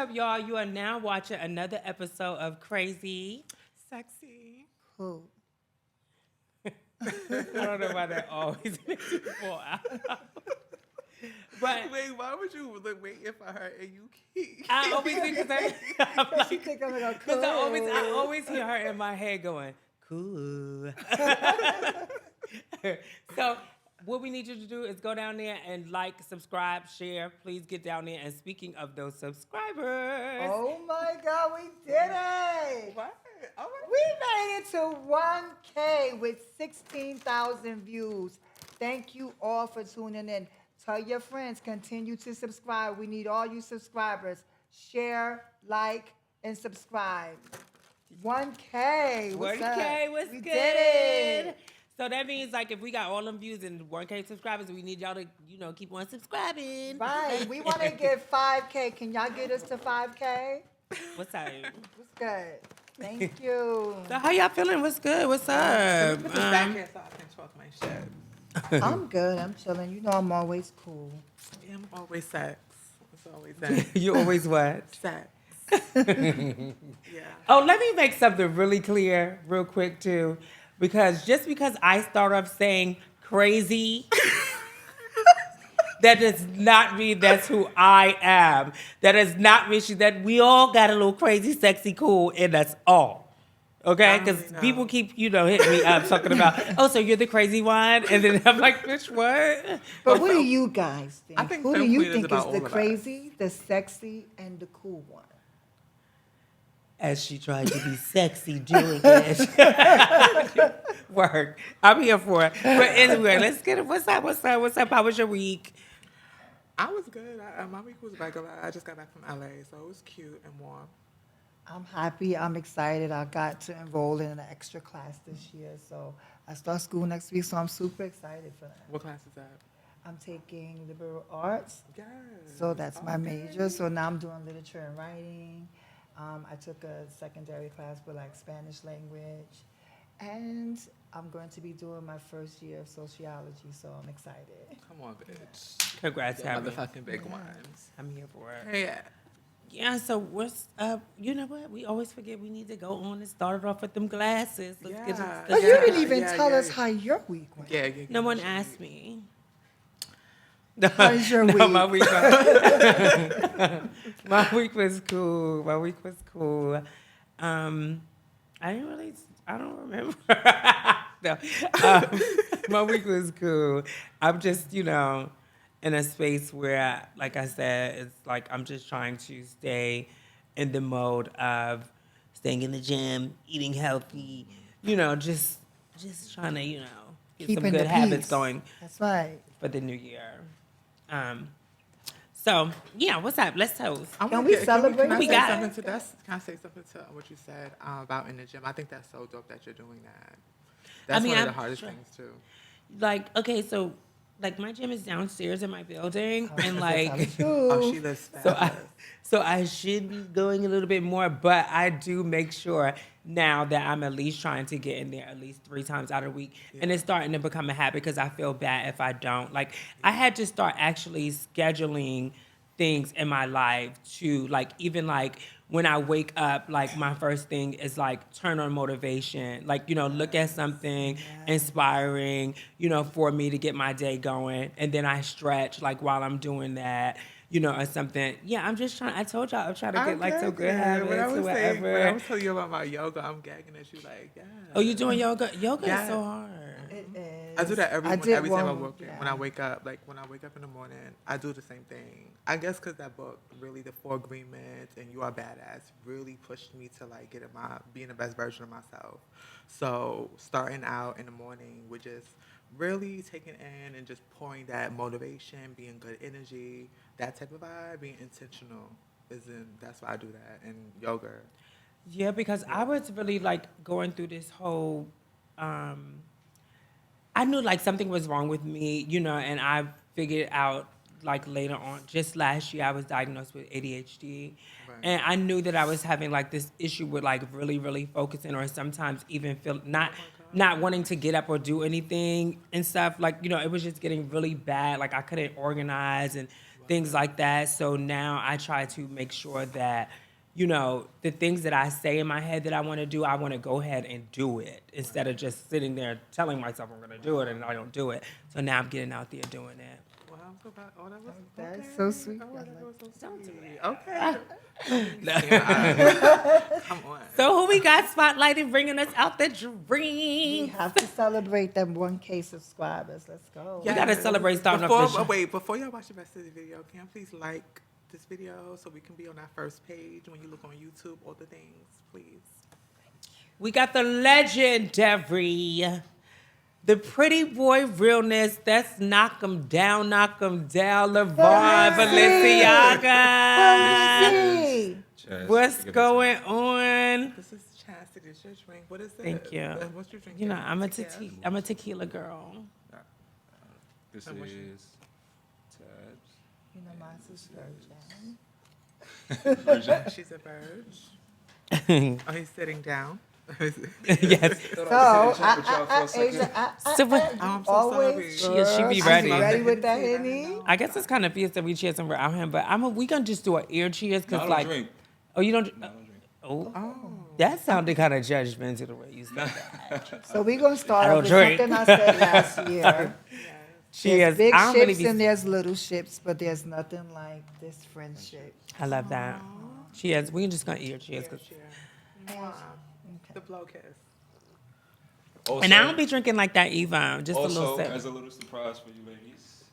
up, y'all? You are now watching another episode of Crazy. Sexy. Who? I don't know why that always makes me fall out. But Wait, why would you look waiting for her and you keep? I always think I'm Because she like, think I'm like, because I always hear her in my head going, cool. So what we need you to do is go down there and like, subscribe, share. Please get down there. And speaking of those subscribers. Oh my God, we did it! What? Oh my We made it to 1K with 16,000 views. Thank you all for tuning in. Tell your friends, continue to subscribe. We need all you subscribers. Share, like, and subscribe. 1K. What's 1K, up? what's We good? did it. So that means, like, if we got all them views and 1K subscribers, we need y'all to, keep on subscribing. Right. We want to get 5K. Can y'all get us to 5K? What's up? What's good? Thank you. So how y'all feeling? What's good? What's up? Put this back here so I can talk my shit. I'm good. I'm chilling. You know I'm always cool. Yeah, I'm always sex. It's always that. You always what? Sex. Yeah. Oh, let me make something really clear real quick, too. Because just because I start off saying crazy, that does not mean that's who I am. That does not mean that we all got a little crazy, sexy, cool in us all. Okay? Because people keep, hitting me up talking about, oh, so you're the crazy one? And then I'm like, bitch, what? But what do you guys think? I think Who do Femme you Queen is think about is all the of us. crazy, the sexy, and the cool one? As she tried to be sexy doing it. Work. I'm here for it. But anyway, let's get it. What's up? How was your week? I was good. My week was regular. I just got back from LA, so it was cute and warm. I'm happy. I'm excited. I got to enroll in an extra class this year, so I start school next week, so I'm super excited for that. What class is that? I'm taking liberal arts, Yes. so that's my major. So now I'm doing literature and writing. I took a secondary class for like Spanish language, and I'm going to be doing my first year of sociology, so I'm excited. Come on, bitch. Congrats, The Tammy. motherfucking big ones. I'm here for it. Hey, Yeah, so what's up? You know what? We always forget we need to go on and start it off with them glasses. Let's get it Yeah. But you together. didn't even Yeah, tell yeah, us yeah. how your week went. yeah, yeah. No one asked me. How's your No, week? my week my week was cool. I don't remember. No. My week was cool. I'm just, in a space where, like I said, it's like I'm just trying to stay in the mode of staying in the gym, eating healthy, just trying to, get Keeping some the good habits peace. going That's right. for the new year. So yeah, what's up? Let's toast. Can we celebrate? Can I We say got something to that? Can I say something to what you said about in the gym? I think that's so dope that you're doing that. That's one of the hardest things too. Like, okay, so like my gym is downstairs in my building, and like, Oh, she lives fast. so I should be going a little bit more, but I do make sure now that I'm at least trying to get in there at least 3 times out of the week, and it's starting to become a habit because I feel bad if I don't. Like, I had to start actually scheduling things in my life to, like, even like when I wake up, like my first thing is like turn on motivation, like, look at something inspiring, for me to get my day going. And then I stretch like while I'm doing that, or something. Yeah, I'm just trying. I told y'all I'm trying to get like some good habits When I or was whatever. when I was telling you about my yoga, I'm gagging at you like, yeah. Oh, you doing yoga? Yoga Yeah. is so hard. It is. I do that every did time I one, work. yeah. When I wake up, like when I wake up in the morning, I do the same thing. I guess because that book, really, the 4 Agreements and You Are Badass, really pushed me to like being the best version of myself. So starting out in the morning with just really taking in and just pouring that motivation, being good energy, that type of vibe, being intentional. That's why I do that in yoga. Yeah, because I was really like going through this whole. I knew like something was wrong with me, and I figured out like later on, just last year, I was diagnosed with ADHD. Right. And I knew that I was having like this issue with like really, really focusing, or sometimes even feel not wanting to get up or do anything and stuff. Like, it was just getting really bad. Like I couldn't organize and things like that. So now I try to make sure that, you know, the things that I say in my head that I want to do, I want to go ahead and do it instead of just sitting there telling myself I'm going to do it and I don't do it. So now I'm getting out there doing it. Wow, I'm so proud. Oh, that was That's okay. so sweet. Oh, I that was so Don't do sweet. that. Okay. Come on. So who we got spotlighted bringing us out the We dream? have to celebrate them 1K subscribers. Let's go. We gotta celebrate starting off before, the show. Wait, before y'all watch the rest of the video, can you please like this video so we can be on our first page when you look on YouTube, all the things, please. We got the legendary, the pretty boy realness. That's knock 'em down, Levon, Balenciaga. Hey, What's going on? This is Chastity. It's your drink. What is it? Thank you. What's your drink? You know, I'm a tequila girl. This And what's is Tabs. you know, my sister. She's a virgin. Oh, he's sitting down. Yes. So, So what? Oh, I'm so always sorry. She be good. ready. You ready with that, Henny? I guess it's kind of fierce that we cheers and we're out here, but we gonna just do an ear cheers No, I because don't like, drink. oh, you don't. No, I don't drink. Oh, Oh. that sounded kind of judgmental the way you said that. So we're going to I start don't off with drink. something I said last year. Cheers. There's big I don't really ships be. and there's little ships, but there's nothing like this friendship. I love that. Cheers. We just gonna ear cheers. Mwah. The blow kiss. Also, And I don't be drinking like that either. Just a little also, sip. as a little surprise for you ladies.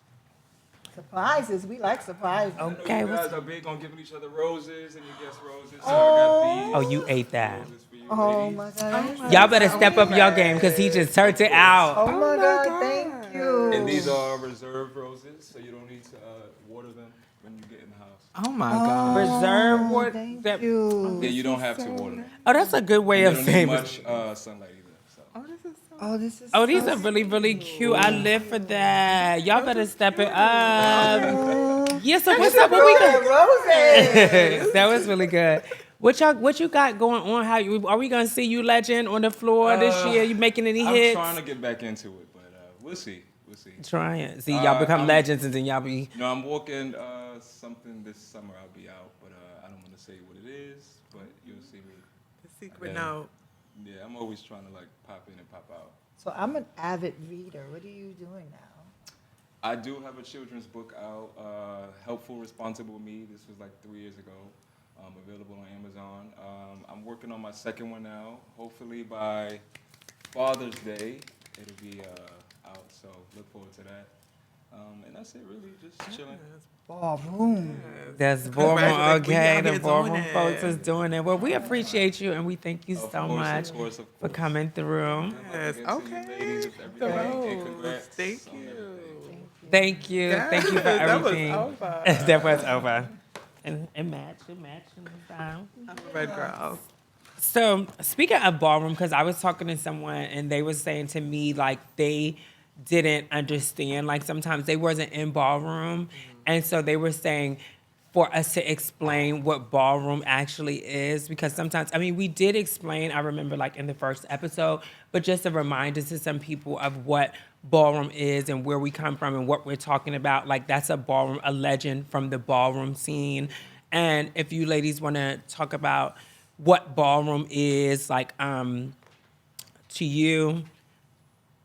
Surprises. We like surprises. Okay. You what's- guys are big on giving each other roses, and you guess roses. So I got these. Oh, you ate that. Roses for you Oh ladies. my God. Y'all better step up your game because he just turned it out. Oh my God. Thank you. And these are reserve roses, so you don't need to water them when you get in the house. Oh my God. Reserve what? Thank that- you. Yeah, you don't have to water them. Oh, that's a good way And of they saying don't it. need much sunlight either. So. Oh, this is so. Oh, this is. Oh, these so are really, really sweet. cute. I live for that. Y'all better step it up. Yeah, so what's up? What we got? Roses. That was really good. What you got going on? Are we gonna see you, legend, on the floor this year? You making any I'm hits? trying to get back into it, but we'll see. We'll see. Trying. See, y'all become I'm- legends, and then y'all be. No, I'm walking something this summer. I'll be out, but I don't want to say what it is. But you'll see me. The secret Yeah. note. Yeah, I'm always trying to like pop in and pop out. So I'm an avid reader. What are you doing now? I do have a children's book out, Helpful Responsible Me. This was like 3 years ago, available on Amazon. I'm working on my second one now. Hopefully by Father's Day, it'll be out. So look forward to that. And that's it, really, just chilling. Ballroom. That's Ballroom. Congratulations. We Okay, out the here Ballroom doing it. folks is doing it. Well, we appreciate you, and we thank you Of so course, much of course, of for course. coming through. Yes, I'd like to get to okay. you ladies with The everything, and rose. congrats Thank on you. everything. Thank you. Thank you for everything. That was over. That was over. And it matched. I'm a red girl. So speaking of ballroom, because I was talking to someone and they were saying to me like they didn't understand. Like sometimes they wasn't in ballroom, and so they were saying for us to explain what ballroom actually is, because sometimes, I mean, we did explain, I remember like in the first episode, but just a reminder to some people of what ballroom is and where we come from and what we're talking about. Like that's a ballroom, a legend from the ballroom scene. And if you ladies want to talk about what ballroom is, like to you,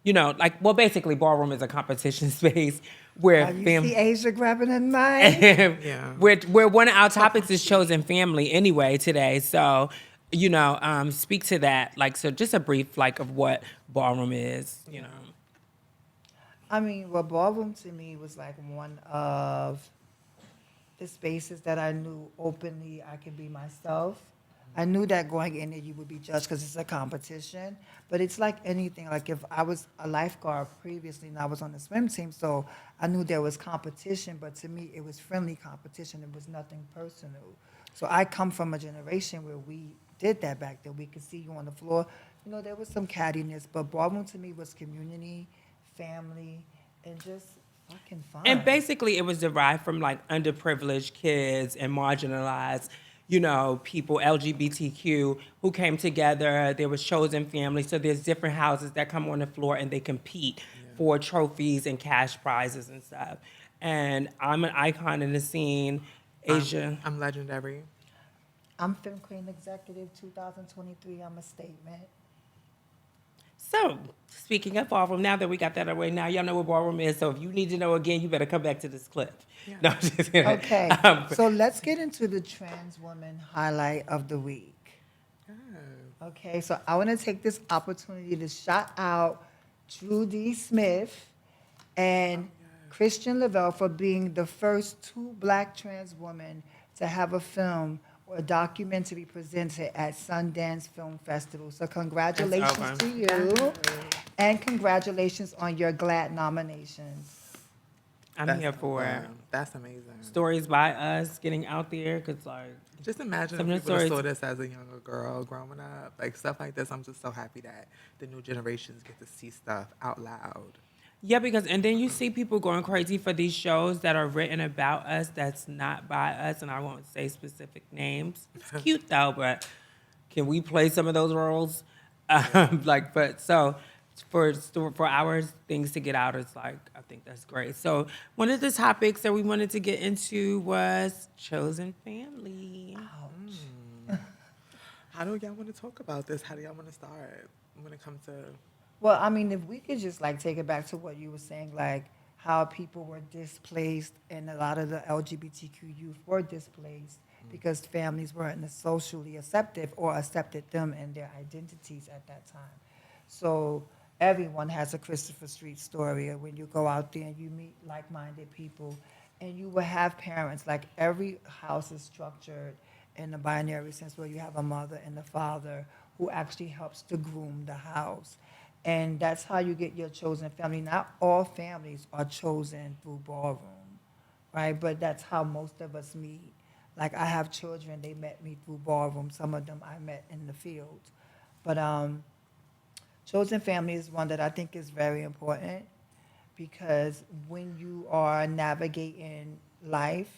you know, like, well, basically ballroom is a competition space where You see Asia grabbing a knife? Yeah. where one of our topics is chosen family anyway today. So, you know, speak to that. Like, so just a brief like of what ballroom is, you know. I mean, well, ballroom to me was like one of the spaces that I knew openly I could be myself. I knew that going in there you would be judged because it's a competition, but it's like anything. Like if I was a lifeguard previously and I was on the swim team, so I knew there was competition, but to me it was friendly competition. It was nothing personal. So I come from a generation where we did that back then. We could see you on the floor. You know, there was some cattiness, but ballroom to me was community, family, and just fucking fun. And basically it was derived from like underprivileged kids and marginalized, you know, people, LGBTQ, who came together. There was chosen families. So there's different houses that come on the floor and they compete for trophies and cash prizes and stuff. And I'm an icon in the scene. Asia. I'm legendary. I'm Film Queen Executive 2023. I'm a statement. So, speaking of ballroom, now that we got that away, now y'all know what ballroom is. So, if you need to know again, you better come back to this clip. Yeah. No, I'm just kidding. Okay, so let's get into the trans woman highlight of the week. Okay, so I want to take this opportunity to shout out Drew D. Smith and Christian Lavelle for being the first 2 Black trans women to have a film or a documentary presented at Sundance Film Festival. So congratulations to you, and congratulations on your GLAAD nominations. I'm here for it. That's amazing. Stories by us getting out there, because, like, Just imagine Some of if the people saw stories- this as a younger girl growing up, like stuff like this. I'm just so happy that the new generations get to see stuff out loud. yeah, because, and then you see people going crazy for these shows that are written about us that's not by us, and I won't say specific names. It's cute though, but can we play some of those roles? But so for our things to get out, it's like, I think that's great. So one of the topics that we wanted to get into was chosen family. How do y'all want to talk about this? How do y'all want to start when it comes to? Well, I mean, if we could just like take it back to what you were saying, like how people were displaced and a lot of the LGBTQ youth were displaced because families weren't socially accepted or accepted them and their identities at that time. So everyone has a Christopher Street story when you go out there and you meet like-minded people, and you will have parents, like every house is structured in a binary sense where you have a mother and a father who actually helps to groom the house. And that's how you get your chosen family. Not all families are chosen through ballroom, right? But that's how most of us meet. Like I have children, they met me through ballroom. Some of them I met in the field. But chosen family is one that I think is very important, because when you are navigating life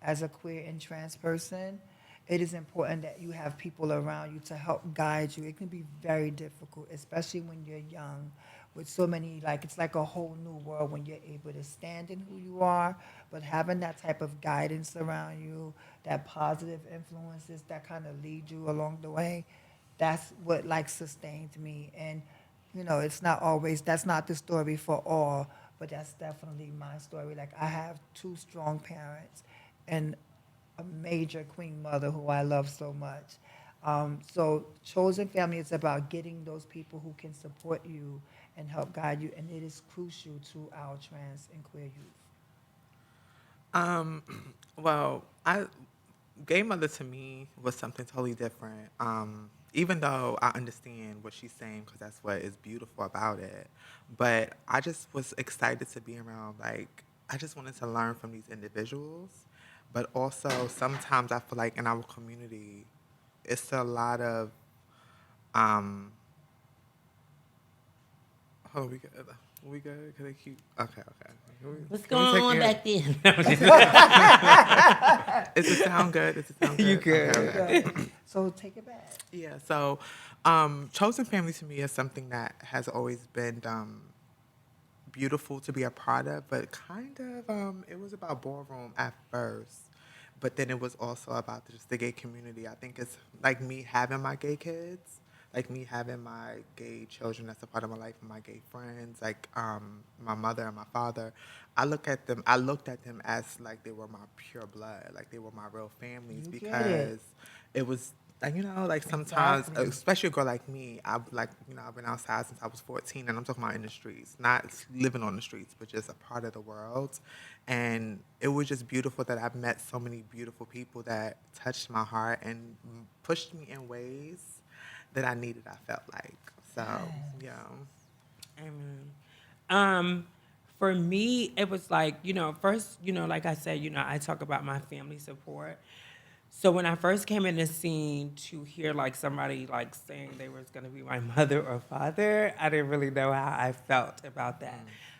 as a queer and trans person, it is important that you have people around you to help guide you. It can be very difficult, especially when you're young, with so many, like, it's like a whole new world when you're able to stand in who you are, but having that type of guidance around you, that positive influences that kind of lead you along the way, that's what, like, sustained me. And, you know, it's not always, that's not the story for all, but that's definitely my story. Like, I have 2 strong parents and a major queen mother who I love so much. So chosen family is about getting those people who can support you and help guide you, and it is crucial to our trans and queer youth. Well, gay mother to me was something totally different. Even though I understand what she's saying, because that's what is beautiful about it. But I just was excited to be around, like, I just wanted to learn from these individuals. But also, sometimes I feel like in our community, it's a lot of, hold on, we good? Can they keep, okay. What's Can we going take on it? back there? Does it sound good? You good. Okay. So take it back. Yeah, so chosen family to me is something that has always been beautiful to be a part of, but kind of it was about ballroom at first, but then it was also about just the gay community. I think it's like me having my gay kids, like me having my gay children that's a part of my life, and my gay friends, like my mother and my father. I looked at them as like they were my pure blood, like they were my real families, You get because it was like, you know, like sometimes, Exactly. especially a girl like me, I've been outside since I was 14, and I'm talking about in the streets, not living on the streets, but just a part of the world. And it was just beautiful that I've met so many beautiful people that touched my heart and pushed me in ways that I needed, I felt like. So, yeah. Amen. For me, it was like, you know, first, you know, like I said, you know, I talk about my family support. So when I first came in the scene, to hear like somebody like saying they was gonna be my mother or father, I didn't really know how I felt about that.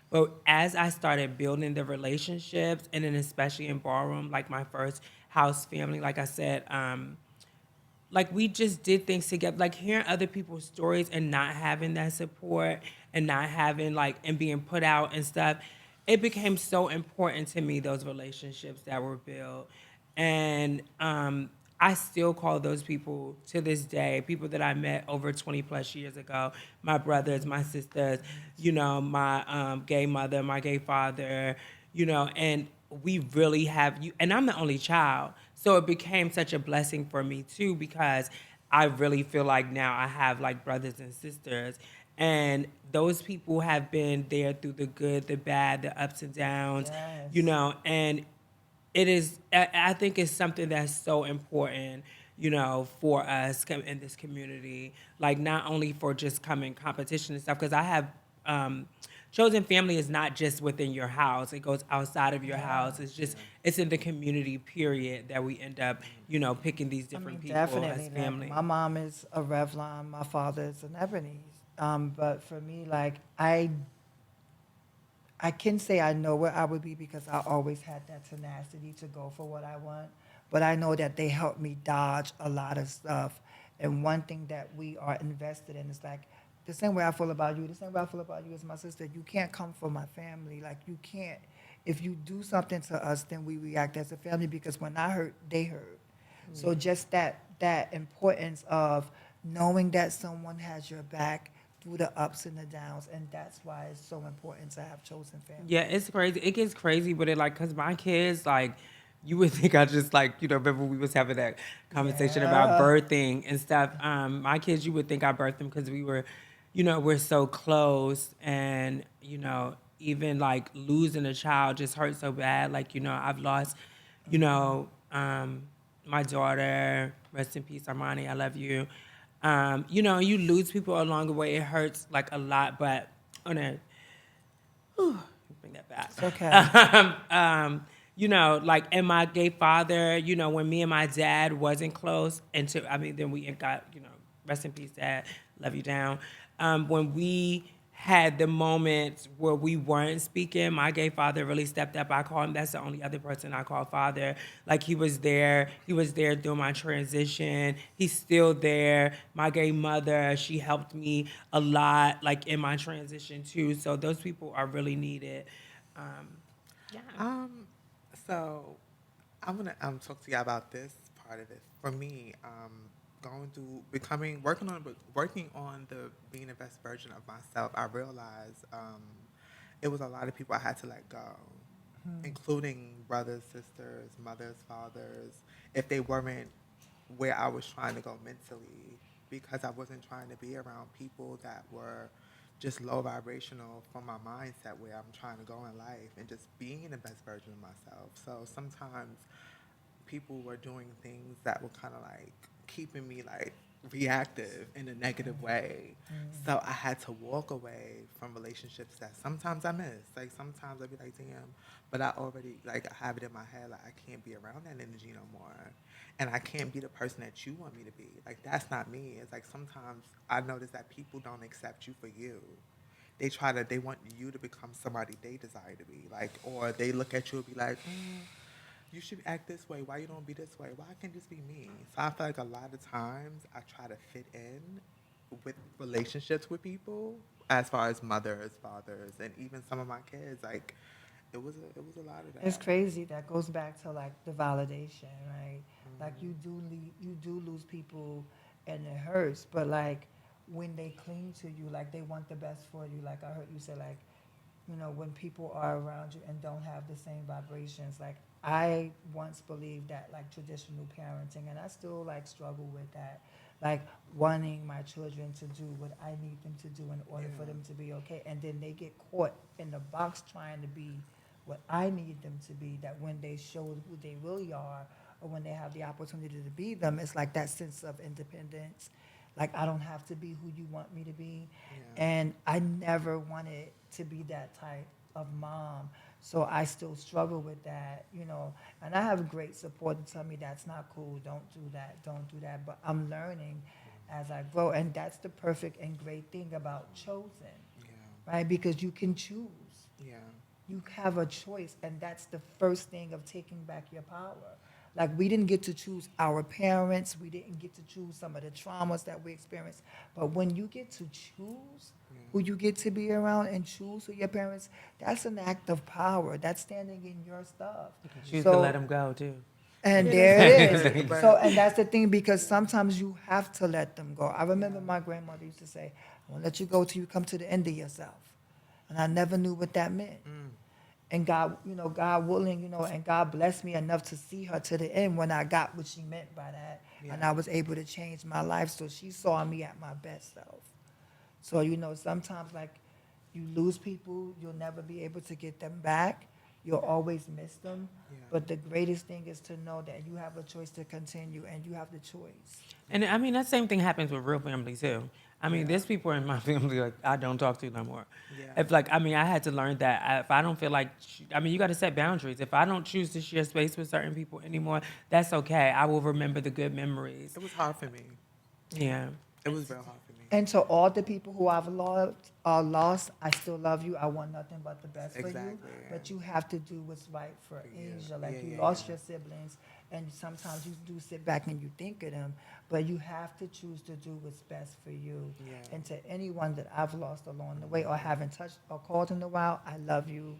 But as I started building the relationships, and then especially in ballroom, like my first house family, like I said, like we just did things together, like hearing other people's stories and not having that support and not having like and being put out and stuff, it became so important to me, those relationships that were built. And I still call those people to this day, people that I met over 20 plus years ago, my brothers, my sisters, you know, my gay mother, my gay father, you know, and we really have you. And I'm the only child. So it became such a blessing for me too, because I really feel like now I have like brothers and sisters. And those people have been there through the good, the bad, the ups and downs, Yes. you know, and it is, I think it's something that's so important, you know, for us in this community, like not only for just coming competition and stuff, because I have, chosen family is not just within your house, it goes outside of your house. It's just, it's in the community period that we end up, you know, picking these different people Definitely. as family. Like, my mom is a Revlon, my father is an Ebony. But for me, like, I can say I know where I would be because I always had that tenacity to go for what I want. But I know that they helped me dodge a lot of stuff. And one thing that we are invested in is like the same way I feel about you, the same way I feel about you as my sister. You can't come for my family. Like, you can't. If you do something to us, then we react as a family because when I hurt, they hurt. So just that importance of knowing that someone has your back through the ups and the downs, and that's why it's so important to have chosen family. Yeah, it's crazy. It gets crazy with it, like, cause my kids, like, you would think I just like, you know, remember we was having that conversation about birthing and stuff. My kids, you would think I birthed them because we were, you know, we're so close, and you know, even like losing a child just hurts so bad. Like, you know, I've lost, you know, my daughter. Rest in peace, Armani. I love you. You know, you lose people along the way. It hurts like a lot, but on a bring that back. It's okay. You know, like, and my gay father, you know, when me and my dad wasn't close, then we got, you know, rest in peace, Dad, love you down. When we had the moments where we weren't speaking, my gay father really stepped up. I call him, that's the only other person I call father. Like, he was there during my transition. He's still there. My gay mother, she helped me a lot, like, in my transition too. So those people are really needed. So I'm gonna talk to you about this part of it. For me, working on the being the best version of myself, I realized it was a lot of people I had to let go, including brothers, sisters, mothers, fathers, if they weren't where I was trying to go mentally, because I wasn't trying to be around people that were just low vibrational from my mindset where I'm trying to go in life and just being the best version of myself. So sometimes people were doing things that were kind of like keeping me like reactive in a negative way. So I had to walk away from relationships that sometimes I miss. Like, sometimes I'd be like, damn, but I already, like, I have it in my head, like, I can't be around that energy no more. And I can't be the person that you want me to be. Like, that's not me. It's like sometimes I notice that people don't accept you for you. They want you to become somebody they desire to be. Like, or they look at you and be like, you should act this way. Why you don't be this way? Why can't this be me? So I feel like a lot of times I try to fit in with relationships with people, as far as mothers, fathers, and even some of my kids. Like, it was a lot of that. It's crazy. That goes back to like the validation, right? Like, you do lose people, and it hurts. But like, when they cling to you, like, they want the best for you. Like, I heard you say, like, you know, when people are around you and don't have the same vibrations. Like, I once believed that, like, traditional parenting, and I still like struggle with that. Like, wanting my children to do what I need them to do in order for them to be okay, and then they get caught in the box trying to be what I need them to be. That when they show who they really are, or when they have the opportunity to be them, it's like that sense of independence. Like, I don't have to be who you want me to be. And I never wanted to be that type of mom. So I still struggle with that, you know. And I have great support to tell me that's not cool, don't do that. But I'm learning as I grow. And that's the perfect and great thing about chosen, right? Because you can choose. You have a choice, and that's the first thing of taking back your power. Like, we didn't get to choose our parents. We didn't get to choose some of the traumas that we experienced. But when you get to choose who you get to be around and choose who your parents, that's an act of power. That's standing in your stuff. Choose to let them go, too. And there it is. So, and that's the thing, because sometimes you have to let them go. I remember my grandmother used to say, I won't let you go till you come to the end of yourself. And I never knew what that meant. And God, God willing, and God blessed me enough to see her to the end when I got what she meant by that. And I was able to change my life. So she saw me at my best self. So, sometimes, like, you lose people, you'll never be able to get them back. You'll always miss them. Yeah. But the greatest thing is to know that you have a choice to continue, and you have the choice. And I mean, that same thing happens with real family too. I mean, there's people in my family like I don't talk to no more. Yeah. If I had to learn that if I don't feel like, you got to set boundaries. If I don't choose to share space with certain people anymore, that's okay. I will remember the good memories. It was hard for me. Yeah. It was real hard for me. And to all the people who I've lost, I still love you. I want nothing but the best for you. Exactly. But you have to do what's right for Asia. Like, you Yeah, lost your siblings, and sometimes you do sit back and you think of them, but you have to choose to do what's best for you. Yeah. And to anyone that I've lost along the way or haven't touched or called in a while, I love you.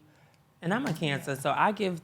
And I'm a Cancer, so I give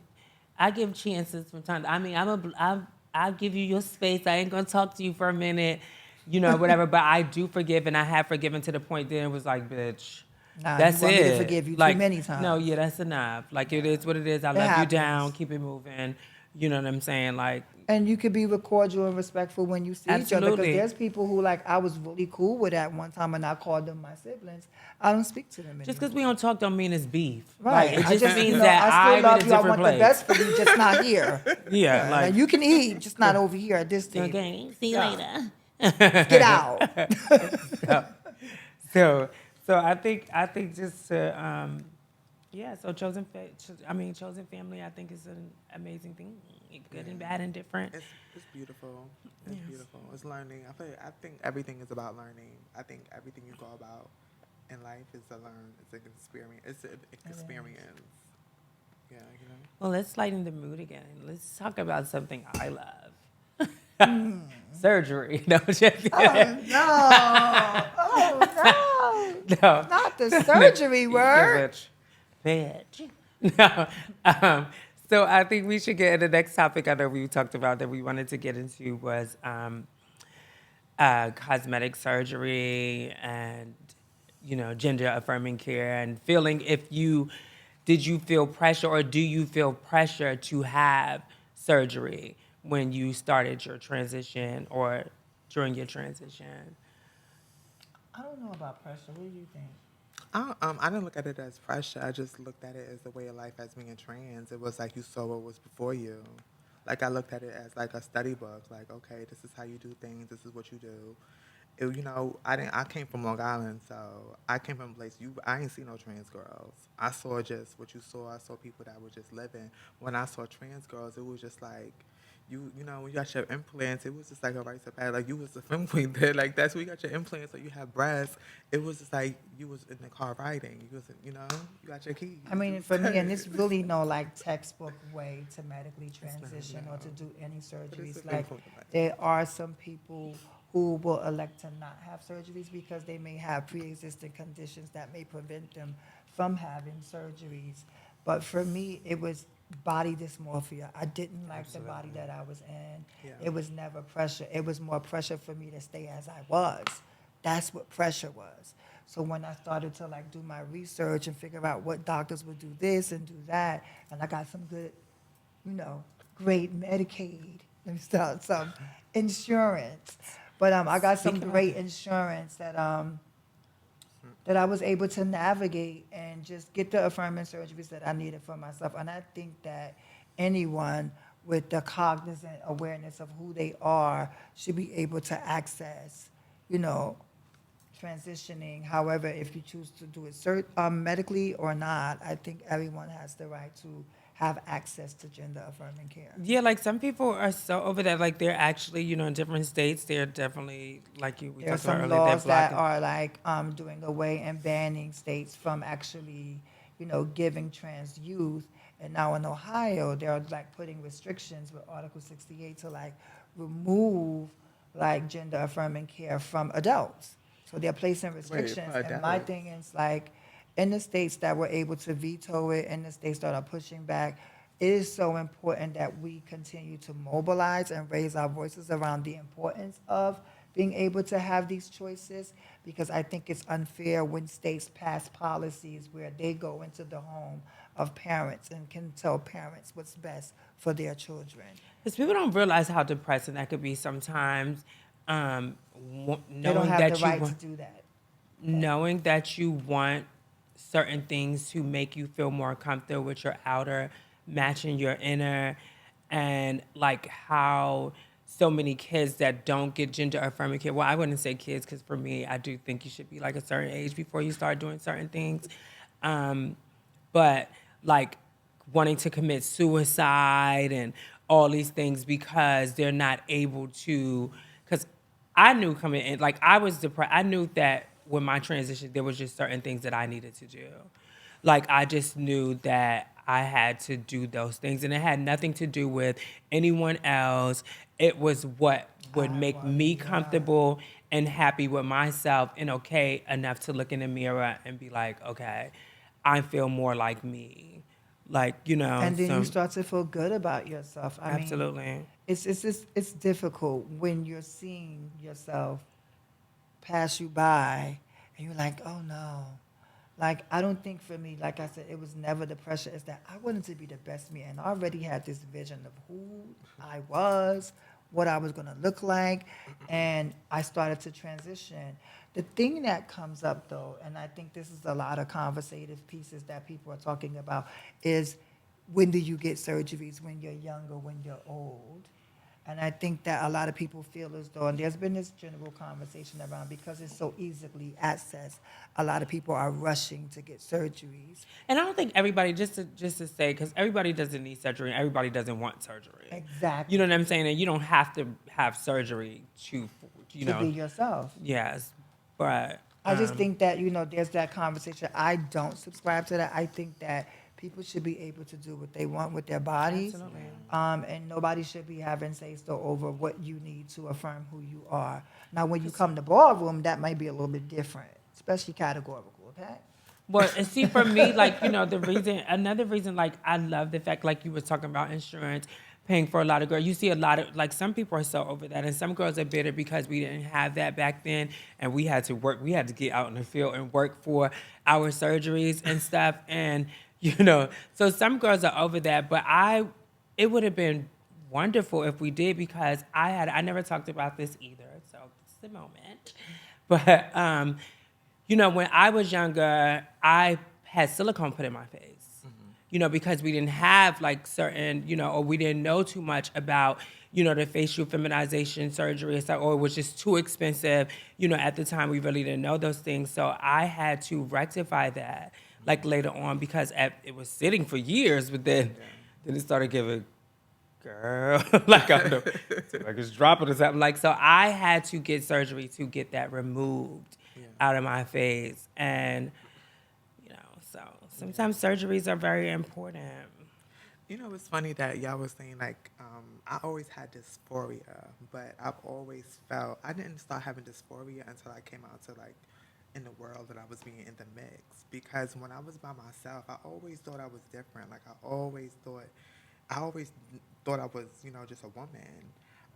chances from time. I give you your space. I ain't gonna talk to you for a minute, whatever. But I do forgive, and I have forgiven to the point that it was like, bitch, Nah, that's you want it. me to forgive you like, too many times. No, yeah, that's enough. Like, it is what it is. I It love you happens. down. Keep it moving. You know what I'm saying? Like, And you could be cordial and respectful when you see each other. Because Absolutely. there's people who, like, I was really cool with at one time, and I called them my siblings. I don't speak to them anymore. just because we don't talk don't mean it's beef. Right. Like, I it just means that I still love I'm you. in a I different want place. the best for you, just not here. Yeah, Now, like, you can eat, just not over here at this table. okay, see you Yeah. later. Get out. So I think just to so chosen family I think is an amazing thing, good and bad and different. It's beautiful. It's beautiful. It's learning. I think everything is about learning. I think everything you go about in life is to learn. It's an experience. It's an experience. Yeah, Well, let's lighten the mood again. Let's talk about something I love. Surgery. No, just kidding. Oh, no. No. Not the surgery word. Bitch. No. So I think we should get into the next topic I know we talked about that we wanted to get into was cosmetic surgery and, gender affirming care and feeling did you feel pressure or do you feel pressure to have surgery when you started your transition or during your transition? I don't know about pressure. What do you think? I didn't look at it as pressure. I just looked at it as the way of life as being trans. It was like you saw what was before you. Like, I looked at it as like a study book. Like, okay, this is how you do things. This is what you do. I came from Long Island, so I came from a place I ain't see no trans girls. I saw just what you saw. I saw people that were just living. When I saw trans girls, it was just like, when you got your implants, it was just like a rites of passage. Like, you was the femme queen there. Like, that's where you got your implants, or you have breasts. It was just like you was in the car riding. You was, you got your keys. I mean, for me, and it's really no like textbook way to medically transition or to do any surgeries. Like, there are some people who will elect to not have surgeries because they may have pre-existing conditions that may prevent them from having surgeries. But for me, it was body dysmorphia. I didn't like the body that I was in. Yeah. It was never pressure. It was more pressure for me to stay as I was. That's what pressure was. So when I started to like do my research and figure out what doctors would do this and do that, and I got some good, great Medicaid and stuff, some insurance. But I got some great insurance that I was able to navigate and just get the affirming surgeries that I needed for myself. And I think that anyone with the cognizant awareness of who they are should be able to access, transitioning. However, if you choose to do it medically or not, I think everyone has the right to have access to gender affirming care. Yeah, like some people are so over that, like they're actually, in different states, they're definitely, like we There are talked about some earlier, they're laws that blocking. are like doing away and banning states from actually, giving trans youth And now in Ohio, they're like putting restrictions with Article 68 to like remove like gender affirming care from adults. So they're placing restrictions. for And my adults? thing is like, in the states that were able to veto it, in the states that are pushing back, it is so important that we continue to mobilize and raise our voices around the importance of being able to have these choices, because I think it's unfair when states pass policies where they go into the home of parents and can tell parents what's best for their children. Because people don't realize how depressing that could be sometimes. They don't have the right to do that. Knowing that you want certain things to make you feel more comfortable with your outer matching your inner, and like how so many kids that don't get gender affirming care. Well, I wouldn't say kids, because for me, I do think you should be like a certain age before you start doing certain things. But like wanting to commit suicide and all these things because they're not able to, because I knew coming in, like I was depressed. I knew that with my transition, there was just certain things that I needed to do. Like I just knew that I had to do those things, and it had nothing to do with anyone else. It was what would make me comfortable and happy with myself and okay enough to look in the mirror and be like, okay, I feel more like me. Like, you know. And then so- you start to feel good about yourself. I mean, Absolutely. it's difficult when you're seeing yourself pass you by and you're like, oh no. Like, I don't think for me, like I said, it was never the pressure. It's that I wanted to be the best me, and I already had this vision of who I was, what I was going to look like, and I started to transition. The thing that comes up, though, and I think this is a lot of conversative pieces that people are talking about, is when do you get surgeries, when you're young or when you're old? And I think that a lot of people feel as though, and there's been this general conversation around, because it's so easily accessed, a lot of people are rushing to get surgeries. And I don't think everybody, just to say, because everybody doesn't need surgery, and everybody doesn't want surgery. Exactly. You know what I'm saying? And you don't have to have surgery to be yourself. Yes, but I just think that, there's that conversation. I don't subscribe to that. I think that people should be able to do what they want with their bodies. Absolutely. And nobody should be having say-so over what you need to affirm who you are. Now, when you come to Ballroom, that might be a little bit different, especially categorical, okay? Well, and see, for me, like, another reason, like, I love the fact, like, you were talking about insurance, paying for a lot of girls. You see a lot of, like, some people are so over that, and some girls are bitter because we didn't have that back then, and we had to work. We had to get out in the field and work for our surgeries and stuff, and, so some girls are over that, but it would have been wonderful if we did, because I never talked about this either, so this is the moment. But, when I was younger, I had silicone put in my face. Because we didn't have like certain, or we didn't know too much about, the facial feminization surgery and stuff, or it was just too expensive. At the time we really didn't know those things. So I had to rectify that like later on, because it was sitting for years, but then it started giving, girl, like I don't know, like it's dropping or something. Like, so I had to get surgery to get that removed out of my face. And, so sometimes surgeries are very important. It's funny that y'all was saying, like, I always had dysphoria, but I've always felt, I didn't start having dysphoria until I came out to, like, in the world that I was being in the mix. Because when I was by myself, I always thought I was different. Like, I always thought I was, just a woman.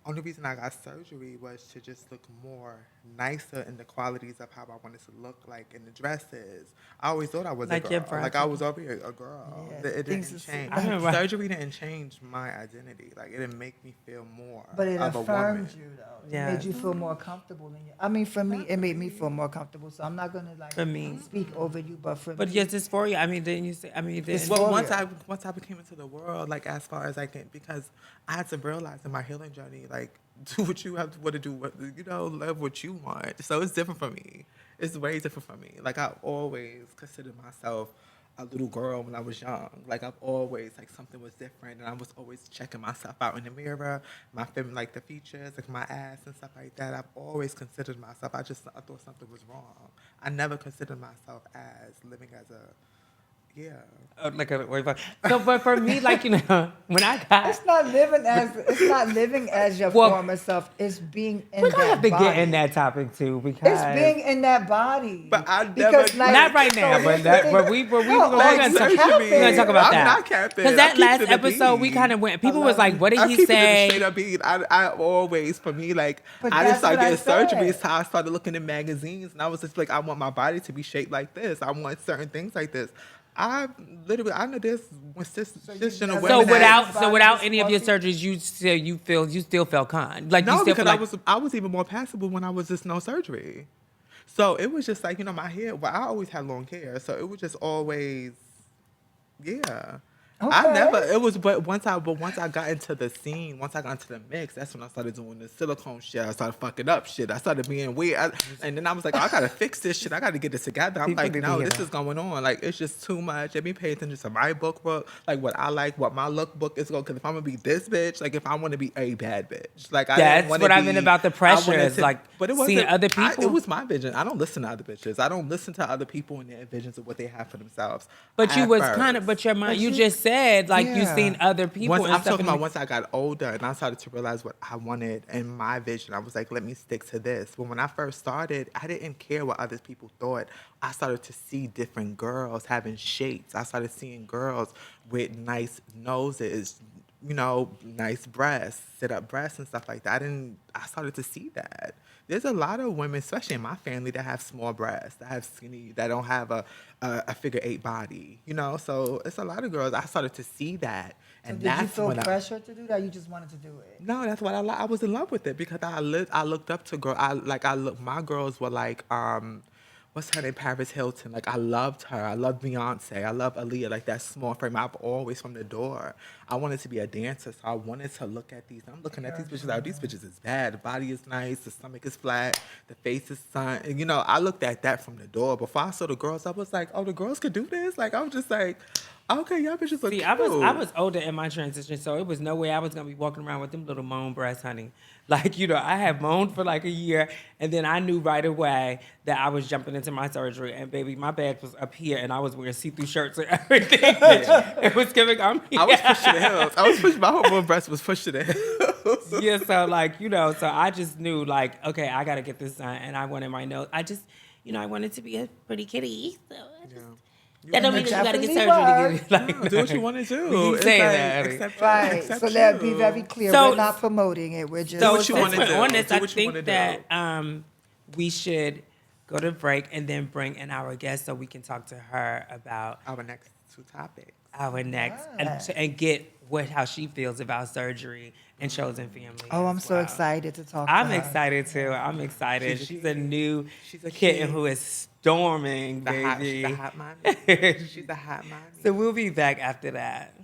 Only reason I got surgery was to just look more nicer in the qualities of how I wanted to look, like in the dresses. I always thought I was Like a your girl. Like I was already a girl. Yeah, It things didn't is- change. I remember- Surgery didn't change my identity. Like it didn't make me feel more But it of a affirmed woman. you, though. Yeah. It made you feel more comfortable in your. I mean, for me, it made me feel more comfortable. So I'm not gonna For me. speak over you, but for But me, yes, dysphoria. I mean, didn't you say? I mean, didn't, Well, Dysphoria. once I became into the world, like as far as I can, because I had to realize in my healing journey, like do what you have to want to do, live what you want. So it's different for me. It's way different for me. Like I always considered myself a little girl when I was young. Like I've always like something was different, and I was always checking myself out in the mirror, like the features, like my ass and stuff like that. I've always considered myself. I thought something was wrong. I never considered myself as living as a Yeah. Like so, but for me, like, when I got, It's not living as your Well, former self. It's being in we're gonna that have to body. get in that topic too because It's being in that body. But I because never- not right so now, here's but the thing. we're No, gonna like, talk. capping. We're gonna talk about I'm that. not capping. Because I'm that keeping last it a episode, we beat. kind of went. People was love like, it. "What did I'm he keeping it a say?" straight up beat. I always, for me, like, But I just that's started what I getting surgeries. said. So I started looking in magazines, and I was just like, I want my body to be shaped like this. I want certain things like this. I know this when cisgender never- women. So had- without any of your surgeries, you still felt kind. Like you no, still feel because like I was even more passable when I was just no surgery. So it was just like, my hair. Well, I always had long hair, so it was just always, yeah. I Okay. never. It was, but once I got into the scene, once I got into the mix, that's when I started doing the silicone shit. I started fucking up shit. I started being weird, and then I was like, I gotta fix this shit. I gotta get this together. I'm People like, need to no, hear this that. is going on. Like, it's just too much. Let me pay attention to my book, like what I like, what my lookbook is going. Because if I'm gonna be this bitch, like if I want to be a bad bitch, like I That's didn't wanna what I be- mean about the I pressure. wanted Is like but it seeing wasn't other people. it was my vision. I don't listen to other bitches. I don't listen to other people and their visions of what they have for themselves. But you at was first. kind of, but your mind, But you you- just said like you Yeah. seen other people. Once, and I'm stuff talking and about once I got older and I started to realize what I wanted and my vision. I was like, let me stick to this. But when I first started, I didn't care what other people thought. I started to see different girls having shapes. I started seeing girls with nice noses, nice breasts, sit-up breasts and stuff like that. I started to see that. There's a lot of women, especially in my family, that have small breasts, that have skinny, that don't have a figure 8 body, So it's a lot of girls. I started to see that. So And did you that's feel when pressure to do that? You just wanted to do it. No, that's what I was in love with it because I looked up to girls. My girls were like, what's her name? Paris Hilton. Like, I loved her. I loved Beyonce. I love Aaliyah. Like, that small frame. I've always, from the door, I wanted to be a dancer. So I wanted to look at these. I'm looking at these bitches. Like, these bitches is bad. The body is nice. The stomach is flat. The face is sun. And, I looked at that from the door. Before I saw the girls, I was like, oh, the girls could do this? Like, I was just like, okay, y'all bitches look See, cute. I was older in my transition, so it was no way I was gonna be walking around with them little moan breasts, honey. Like, I had moaned for like a year, and then I knew right away that I was jumping into my surgery, and baby, my bag was up here, and I was wearing see-through shirts and everything. It was giving. I was pushing the hills. My whole breast was pushed to the hills. Yeah, so like, so I just knew like, okay, I gotta get this done, and I wanted my nose. I just, I wanted to be a pretty kitty, so I just. That don't mean that you gotta get surgery to get it. Like, No, do what you want to do. We keep It's saying like, that. accept Right. accept So let's be you. very clear. So- We're not promoting it. We're just. So what you since wanna we're do. on this, Do I what you wanna think do. that we should go to break and then bring in our guest so we can talk to her about Our next 2 topics. our next Yeah. and get how she feels about surgery and chosen family. Oh, I'm as so well. excited to talk to I'm her. excited too. I'm excited. She's a new she's a kitten kid. who is storming, The hot, baby. she's the hot mommy. She's the hot mommy. So we'll be back after that.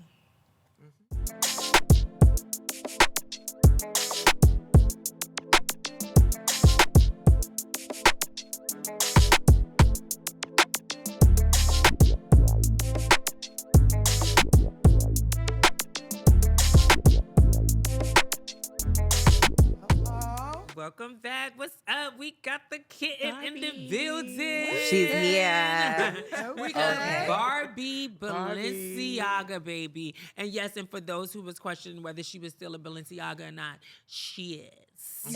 Welcome back. What's up? We got the kitten in the building. She's here. We got Okay. Barbie Balenciaga, baby. And yes, and for those who was questioning whether she was still a Balenciaga or not, she is. Is.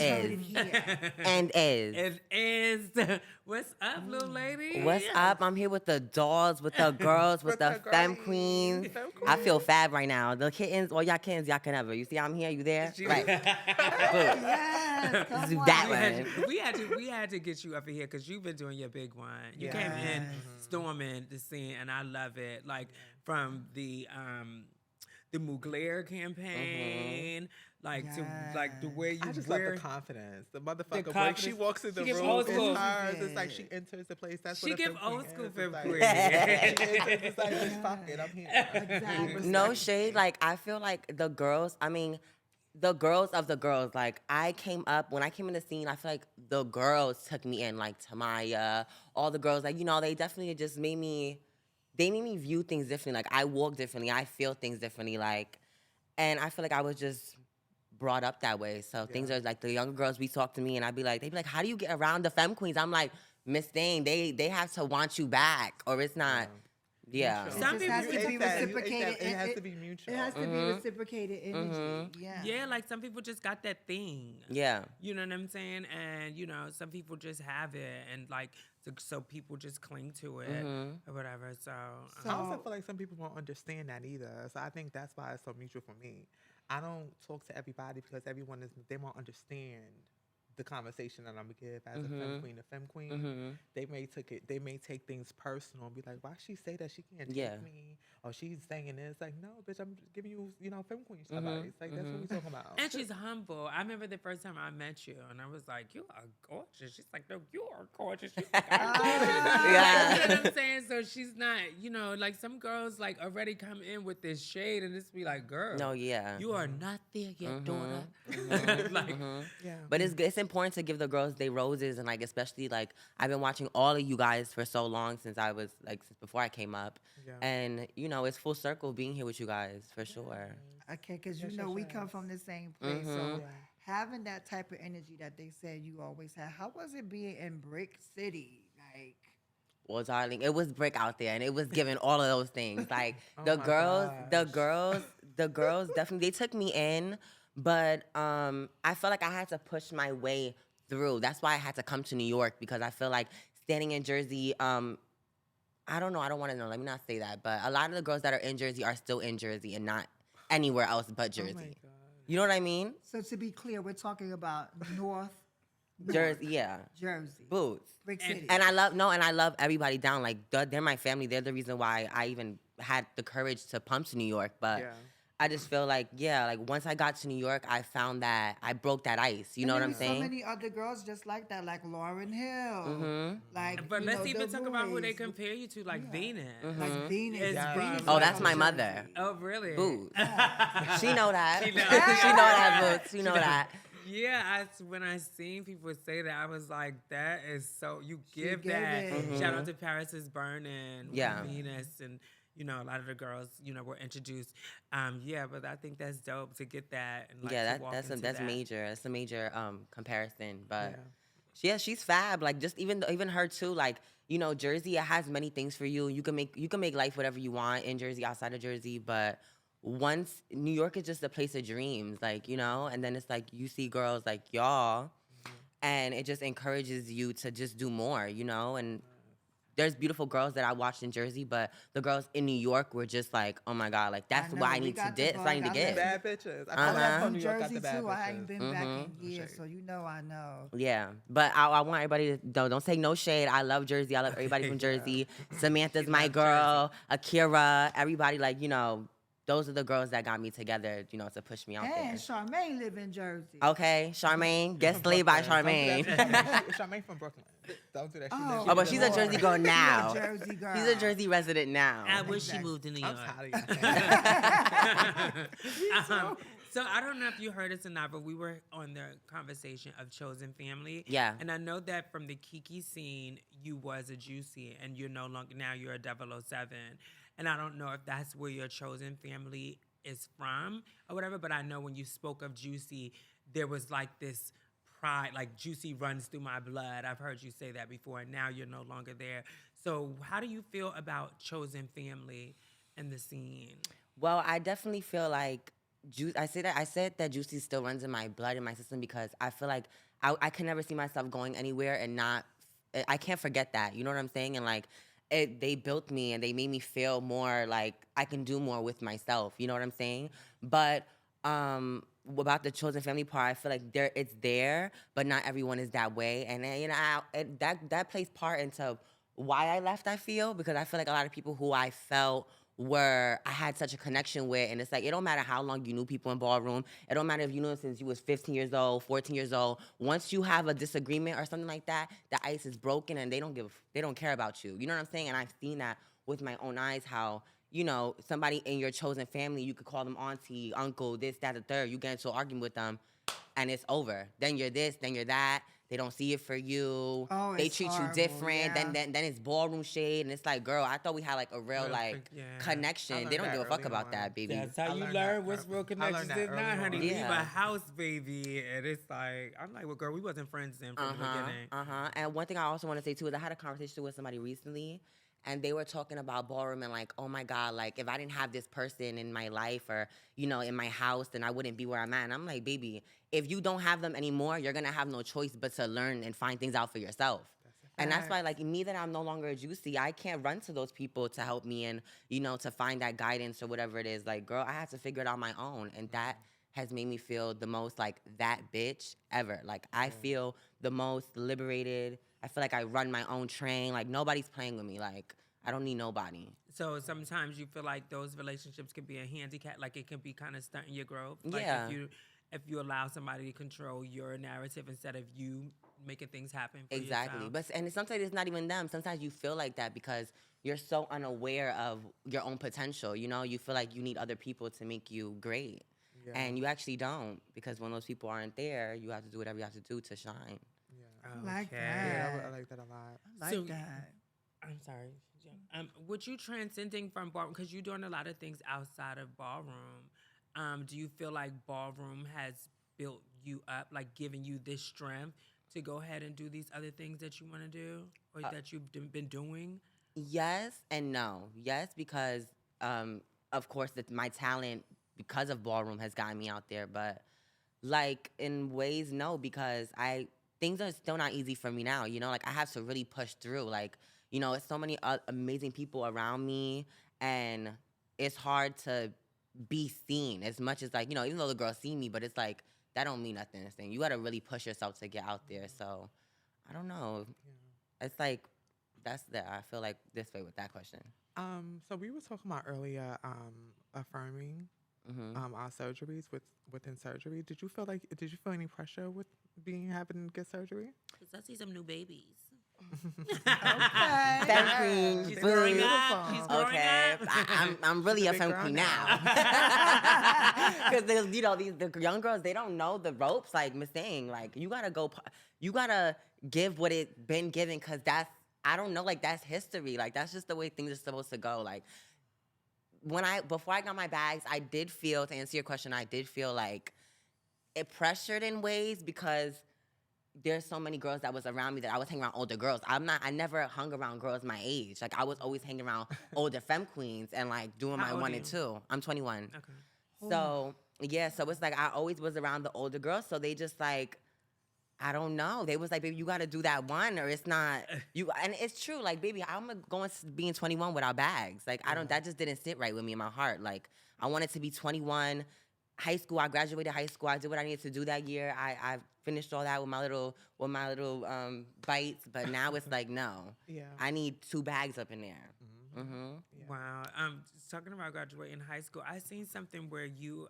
And is. It is. What's up, little lady? What's up? I'm here with the dolls, with the girls, with the femme queens. I feel fab right now. The kittens, all y'all kittens, y'all can have her. You see I'm here, you there? Right. Boom. Yes, come Do on. that one. We had to get you up in here because you've been doing your big one. You came in storming the scene, and I love it. Like from the Mugler campaign, like to like the way you I just love wear. the confidence. The motherfucker, when she confidence. walks in the She gives room, old it's school. hers. It's like she enters the place. That's She what a give femme old queen school is. femme It's queen. like, it's like, just fuck it, I'm here. Exactly. No shade. Like, I feel like the girls, the girls of the girls, like, when I came in the scene, I feel like the girls took me in, like, Tamaya, all the girls, like, they definitely just made me view things differently. Like, I walk differently. I feel things differently. Like, and I feel like I was just brought up that way. So things are like the younger girls, we talk to me and they'd be like, how do you get around the femme queens? I'm like, Miss Dane, they have to want you back or it's not. Yeah. It Some just has people to be You ate that. reciprocated. It has to be mutual. It has to be reciprocated energy. Yeah. Yeah, like some people just got that thing. Yeah. You know what I'm saying? And, some people just have it. And, like, so people just cling to it or whatever. So, I also feel like some people won't understand that either. So I think that's why it's so mutual for me. I don't talk to everybody because they won't understand the conversation that I'm gonna give as a femme queen. They may take things personal and be like, why she say that she can't take me? Or she's saying this. Like, no, bitch, I'm just giving you, femme queen advice. Like, that's what we talking about. and she's humble. I remember the first time I met you, and I was like, you are gorgeous. She's like, no, you are gorgeous. She's like, I'm gorgeous. Yeah. You know what I'm saying? So she's not, like some girls like already come in with this shade, and it's be like, girl, No, yeah. you are not there yet, daughter. Like, Yeah. But it's important to give the girls their roses, and like especially like I've been watching all of you guys for so long since before I came up, and it's full circle being here with you guys for sure. Okay, because we come from the same place. So having that type of energy that they said you always had, how was it being in Brick City? Like, Well, darling, it was brick out there, and it was giving all of those things. Like Oh the my girls definitely they took me in, but I felt like I had to push my way through. That's why I had to come to New York, because I feel like standing in Jersey. I don't know. I don't want to know. Let me not say that. But a lot of the girls that are in Jersey are still in Jersey and not anywhere else but Jersey. Oh my God. You know what I mean? so to be clear, we're talking about North Jersey, yeah. Jersey, Boots. Brick City. And I love everybody down. Like they're my family. They're the reason why I even had the courage to pump to New York. But Yeah. I just feel like once I got to New York, I found that I broke that ice. You know what I'm saying? So many other girls just like that, like Lauryn Hill. Like, but let's even the talk about who they boys. compare you to, like Venus. Like Venus. It's Venus from- Oh, is that's from my Jersey. mother. Oh, really? Boots. She know that. She know. She know that, Boots. She know that. Yeah, when I seen people say that, I was like, that is so, you give gave that. it. Shout out to Paris is Burning, Yeah. Venus, and, a lot of the girls, were introduced. But I think that's dope to get that. And, like, to walk into That's that. major. That's a major comparison. But she's fab. Like just even her too. Like Jersey, it has many things for you. You can make life whatever you want in Jersey, outside of Jersey. But once New York is just a place of dreams, like and then it's like you see girls like y'all, and it just encourages you to just do more, and. There's beautiful girls that I watched in Jersey, but the girls in New York were just like, oh my God, like that's I what know, I we need to got the get. That's what I need to bug. get. Bad bitches. I Uh-huh. feel like I'm from from New York got Jersey the bad too. I ain't bitches. been back in years, so I know. Yeah, but I want everybody to don't take no shade. I love Jersey. I love everybody from Jersey. Samantha's my girl. Akira, everybody those are the girls that got me together, to push me out And there. Charmaine live in Jersey. Okay, Charmaine, get slayed by Charmaine. Charmaine from Brooklyn. Don't do that. Oh, but she's a Jersey girl now. Jersey girl. She's a Jersey resident now. I wish she moved to New York. I'm tired of y'all. So I don't know if you heard us or not, but we were on the conversation of chosen family. Yeah. And I know that from the Kiki scene, you was a Juicy, and you're no longer, now you're a 007. And I don't know if that's where your chosen family is from or whatever, but I know when you spoke of Juicy, there was like this pride, like Juicy runs through my blood. I've heard you say that before, and now you're no longer there. So how do you feel about chosen family and the scene? Well, I definitely feel like I said that Juicy still runs in my blood, in my system, because I feel like I can never see myself going anywhere and I can't forget that. You know what I'm saying? And like, they built me and they made me feel more like I can do more with myself. You know what I'm saying? But about the chosen family part, I feel like it's there, but not everyone is that way. And that plays part into why I left, I feel, because I feel like a lot of people who I felt I had such a connection with, and it's like, it don't matter how long you knew people in Ballroom. It don't matter if you knew them since you was 15 years old, 14 years old. Once you have a disagreement or something like that, the ice is broken and they don't care about you. You know what I'm saying? And I've seen that with my own eyes, how, somebody in your chosen family, you could call them auntie, uncle, this, that, the third. You get into an argument with them and it's over. Then you're this, then you're that. They don't see it for you. Oh, they it's treat horrible, you different. yeah. Then it's ballroom shade, and it's like, girl, I thought we had like a real connection. learned They don't that give a fuck early about on. that, baby. That's how I you learned learn that what's real I learned connections that is not, early honey. on. Leave Yeah. a house, baby. And it's like, I'm like, well, girl, we wasn't friends then from the beginning. And one thing I also want to say too is I had a conversation with somebody recently, and they were talking about Ballroom and like, oh my God, like if I didn't have this person in my life or, you know, in my house, then I wouldn't be where I'm at. And I'm like, baby, if you don't have them anymore, you're gonna have no choice but to learn and find things out for yourself. And that's why, like, me that I'm no longer a juicy, I can't run to those people to help me and, you know, to find that guidance or whatever it is. Like, girl, I have to figure it out on my own. And that has made me feel the most like that bitch ever. Like, I feel the most liberated. I feel like I run my own train. Like, nobody's playing with me. Like, I don't need nobody. So sometimes you feel like those relationships can be a handicap, like it can be kind of stunting your growth. Like Yeah. if you allow somebody to control your narrative instead of you making things happen for Exactly. yourself. And sometimes it's not even them. Sometimes you feel like that because you're so unaware of your own potential. You know, you feel like you need other people to make you great. Yeah. And you actually don't, because when those people aren't there, you have to do whatever you have to do to shine. Yeah. I like Okay. that. I like that a lot. I like So- that. I'm sorry. With you transcending from ballroom, because you're doing a lot of things outside of ballroom, do you feel like ballroom has built you up, like giving you this strength to go ahead and do these other things that you want to do or that you've been doing? Yes and no. Yes, because of course my talent because of Ballroom has gotten me out there, but like in ways no, because things are still not easy for me now. You know, like I have to really push through. Like, you know, it's so many amazing people around me, and it's hard to be seen as much as, like, you know, even though the girls see me, but it's like that don't mean nothing. This thing, you got to really push yourself to get out there. So I don't know. It's like I feel like this way with that question. So we were talking about earlier, affirming our surgeries within surgery. Did you feel any pressure with having to get surgery? Because I see some new babies. Okay. Femme queen. She's boo. growing up. She's growing Okay, up. I'm really a big femme girl queen now. now. Because you know the young girls, they don't know the ropes. Like Miss saying, like you gotta give what it been given, because I don't know, like that's history. Like that's just the way things are supposed to go. Like before I got my bags, I did feel, to answer your question, I did feel like it pressured in ways because there's so many girls that was around me that I was hanging around older girls. I never hung around girls my age. Like I was always hanging around older femme queens and like doing How my old one are and you? two. I'm 21. Okay. So yeah, so it's like I always was around the older girls. So they just like, I don't know. They was like, baby, you gotta do that one or it's not you. And it's true. Like, baby, I'm going to being 21 without bags. Like that just didn't sit right with me in my heart. Like I wanted to be 21. High school, I graduated high school. I did what I needed to do that year. I finished all that with my little bites. But now it's like, no. Yeah. I need 2 bags up in there. Mm-hmm. Yeah. Wow. Talking about graduating high school, I seen something where you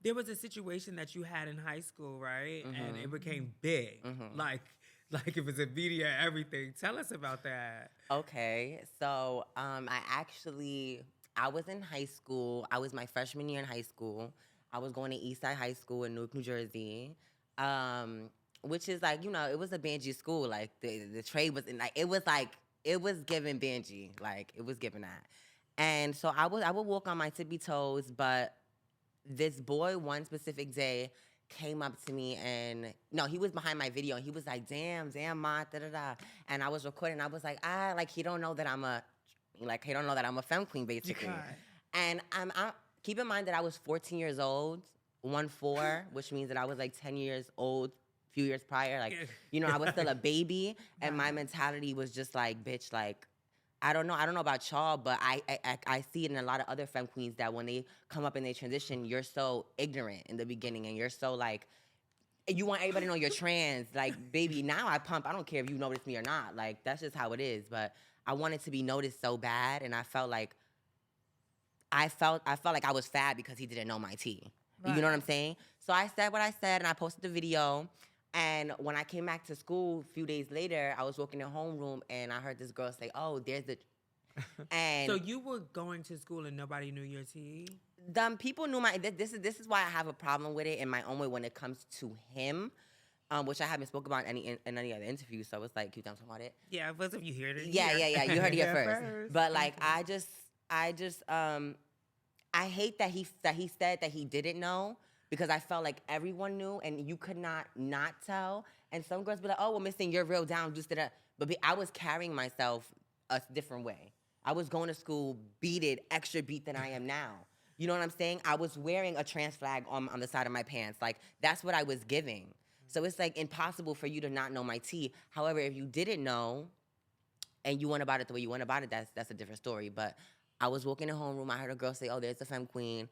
there was a situation that you had in high school, right? And it became big. Like it was a media, everything. Tell us about that. Okay, so I was in high school. I was my freshman year in high school. I was going to Eastside High School in Newark, New Jersey, which is like, you know, it was a Banji school. Like the trade was it was giving Banji, like it was giving that. And so I would walk on my tippy toes, but this boy one specific day came up to me and no, he was behind my video and he was like, damn, ma, da da da. And I was recording. I was like, like he don't know that I'm a femme queen, basically. And keep in mind that I was 14 years old, 1-4, which means that I was like 10 years old, a few years prior. Like, you know, I was still a baby, and my mentality was just like, bitch, like, I don't know about y'all, but I see it in a lot of other femme queens that when they come up and they transition, you're so ignorant in the beginning, and you're so like, you want everybody to know you're trans. Like, baby, now I pump. I don't care if you notice me or not. Like, that's just how it is. But I wanted to be noticed so bad, and I felt like I was fat because he didn't know my tea. You know what I'm saying? So I said what I said, and I posted the video. And when I came back to school a few days later, I was walking in homeroom, and I heard this girl say, "Oh, there's the," and So you were going to school and nobody knew your tea? people knew my. This is why I have a problem with it in my own way when it comes to him. Which I haven't spoken about in any other interview, so it's like, can you talk about it? Yeah, it was if you heard it. Yeah. You heard it here Yeah, first. But like, I hate that he said that he didn't know, because I felt like everyone knew and you could not tell. And some girls be like, oh, well, Miss Thing, you're real down, just that. but I was carrying myself a different way. I was going to school beaded, extra beat than I am now. You know what I'm saying? I was wearing a trans flag on the side of my pants. Like, that's what I was giving. So it's like impossible for you to not know my tea. However, if you didn't know and you went about it the way you went about it, that's a different story. But I was walking in the homeroom, I heard a girl say, "Oh, there's the femme queen."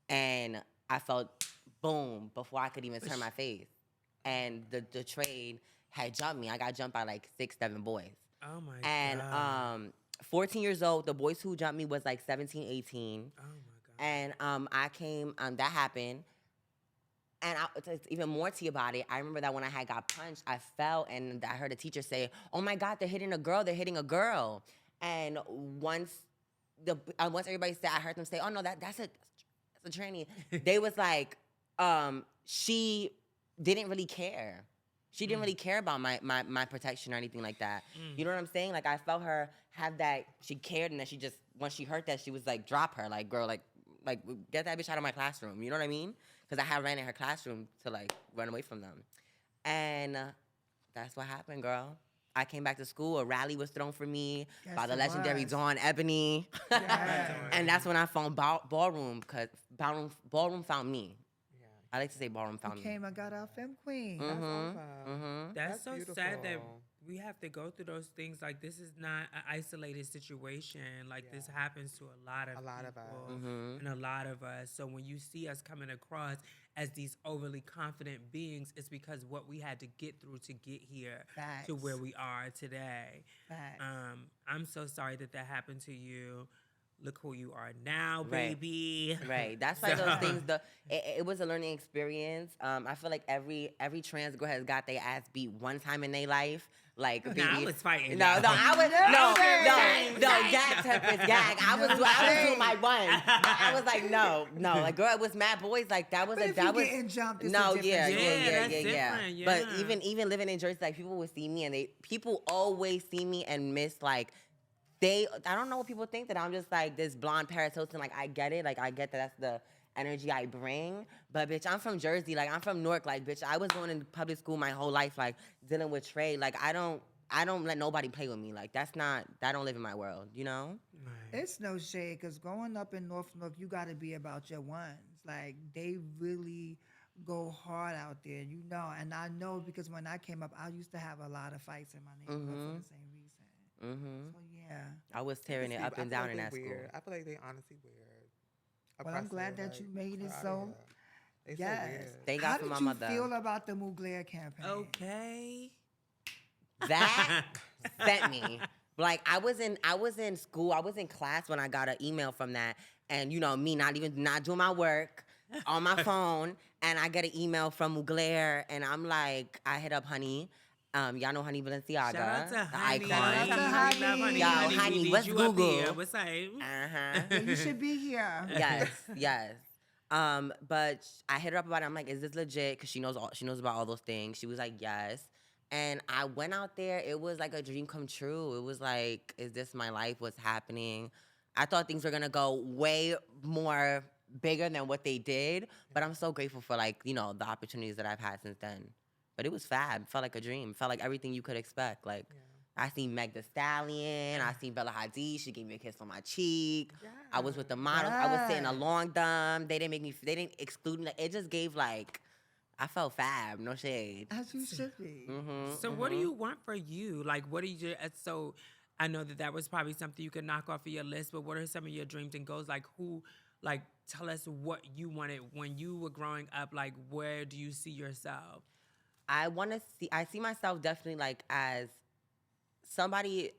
And I felt boom before I could even turn my face. And the train had jumped me. I got jumped by like 6, 7 boys. Oh my And God. 14 years old, the boys who jumped me was like 17, 18. Oh my God. And I came, that happened. And it's even more tea about it. I remember that when I got punched, I fell and I heard a teacher say, "Oh my God, they're hitting a girl, they're hitting a girl." And once everybody said, I heard them say, "Oh no, that's a tranny." They was like, she didn't really care. She didn't really care about my protection or anything like that. You know what I'm saying? Like, I felt her have that, she cared, and then she just, once she heard that, she was like, drop her. Like, girl, like get that bitch out of my classroom. You know what I mean? Because I had ran in her classroom to like run away from them. And that's what happened, girl. I came back to school, a rally was thrown for me by the legendary Dawn Ebony. Yes. And that's when I found Ballroom, because Ballroom found me. I like to say Ballroom found me. Came and got our femme queen. That's awesome. That's so beautiful. sad that we have to go through those things. Like, this is not an isolated situation. Like, this happens to a lot of people and a lot of us. So when you see us coming across as these overly confident beings, it's because what we had to get through to get here to where we are today. Facts. I'm so sorry that happened to you. Look who you are now, baby. Right. That's why those things. It was a learning experience. I feel like every trans girl has got their ass beat one time in their life. Like, baby. I was fighting. No, I was gag Tempress gag. I was doing my one. I was like, no. Like, girl, it was mad boys. Like, that was But if you getting jumped, it's no, a different story. yeah. But even living in Jersey, like, people would see me, and people always see me and miss, like, I don't know what people think, that I'm just like this blonde Paris Hilton. Like, I get it. Like, I get that that's the energy I bring. But, bitch, I'm from Jersey. Like, I'm from Newark. Like, bitch, I was going in public school my whole life, like, dealing with trade. Like, I don't let nobody play with me. Like, that don't live in my world, you know? It's no shade, because growing up in North Newark, you got to be about your ones. Like, they really go hard out there, you know. And I know, because when I came up, I used to have a lot of fights in my neighborhood for the same reason. So, yeah. I was tearing it up and down in that school. I feel like they honestly weird. Well, I'm glad that you made it so. They Yes. so weird. Thank God for my mother. How did you feel about the Mugler campaign? Okay. That sent me. Like, I was in school, I was in class when I got an email from that, and you know me not doing my work on my phone, and I get an email from Mugler, and I'm like, I hit up Honey. Y'all know Honey Balenciaga, Shout out to the Honey. icon. Shout out to Honey. Yo, Honey, Honey, we need what's you Google? Up here. What's up? You should be here. Yes. But I hit her up about it. I'm like, is this legit? Because she knows about all those things. She was like, yes. And I went out there. It was like a dream come true. It was like, is this my life? What's happening? I thought things were gonna go way more bigger than what they did. But I'm so grateful for, like, you know, the opportunities that I've had since then. But it was fab. Felt like a dream. Felt like everything you could expect. Like, I seen Meg Thee Stallion. I seen Bella Hadid. She gave me a kiss on my cheek. I was with the models. I was sitting along them. They didn't exclude me. It just gave, like, I felt fab. No shade. As you should be. So what do you want for you? Like, what are you, so I know that was probably something you could knock off of your list, but what are some of your dreams and goals? Like, tell us what you wanted when you were growing up. Like, where do you see yourself? I see myself definitely, like, as somebody,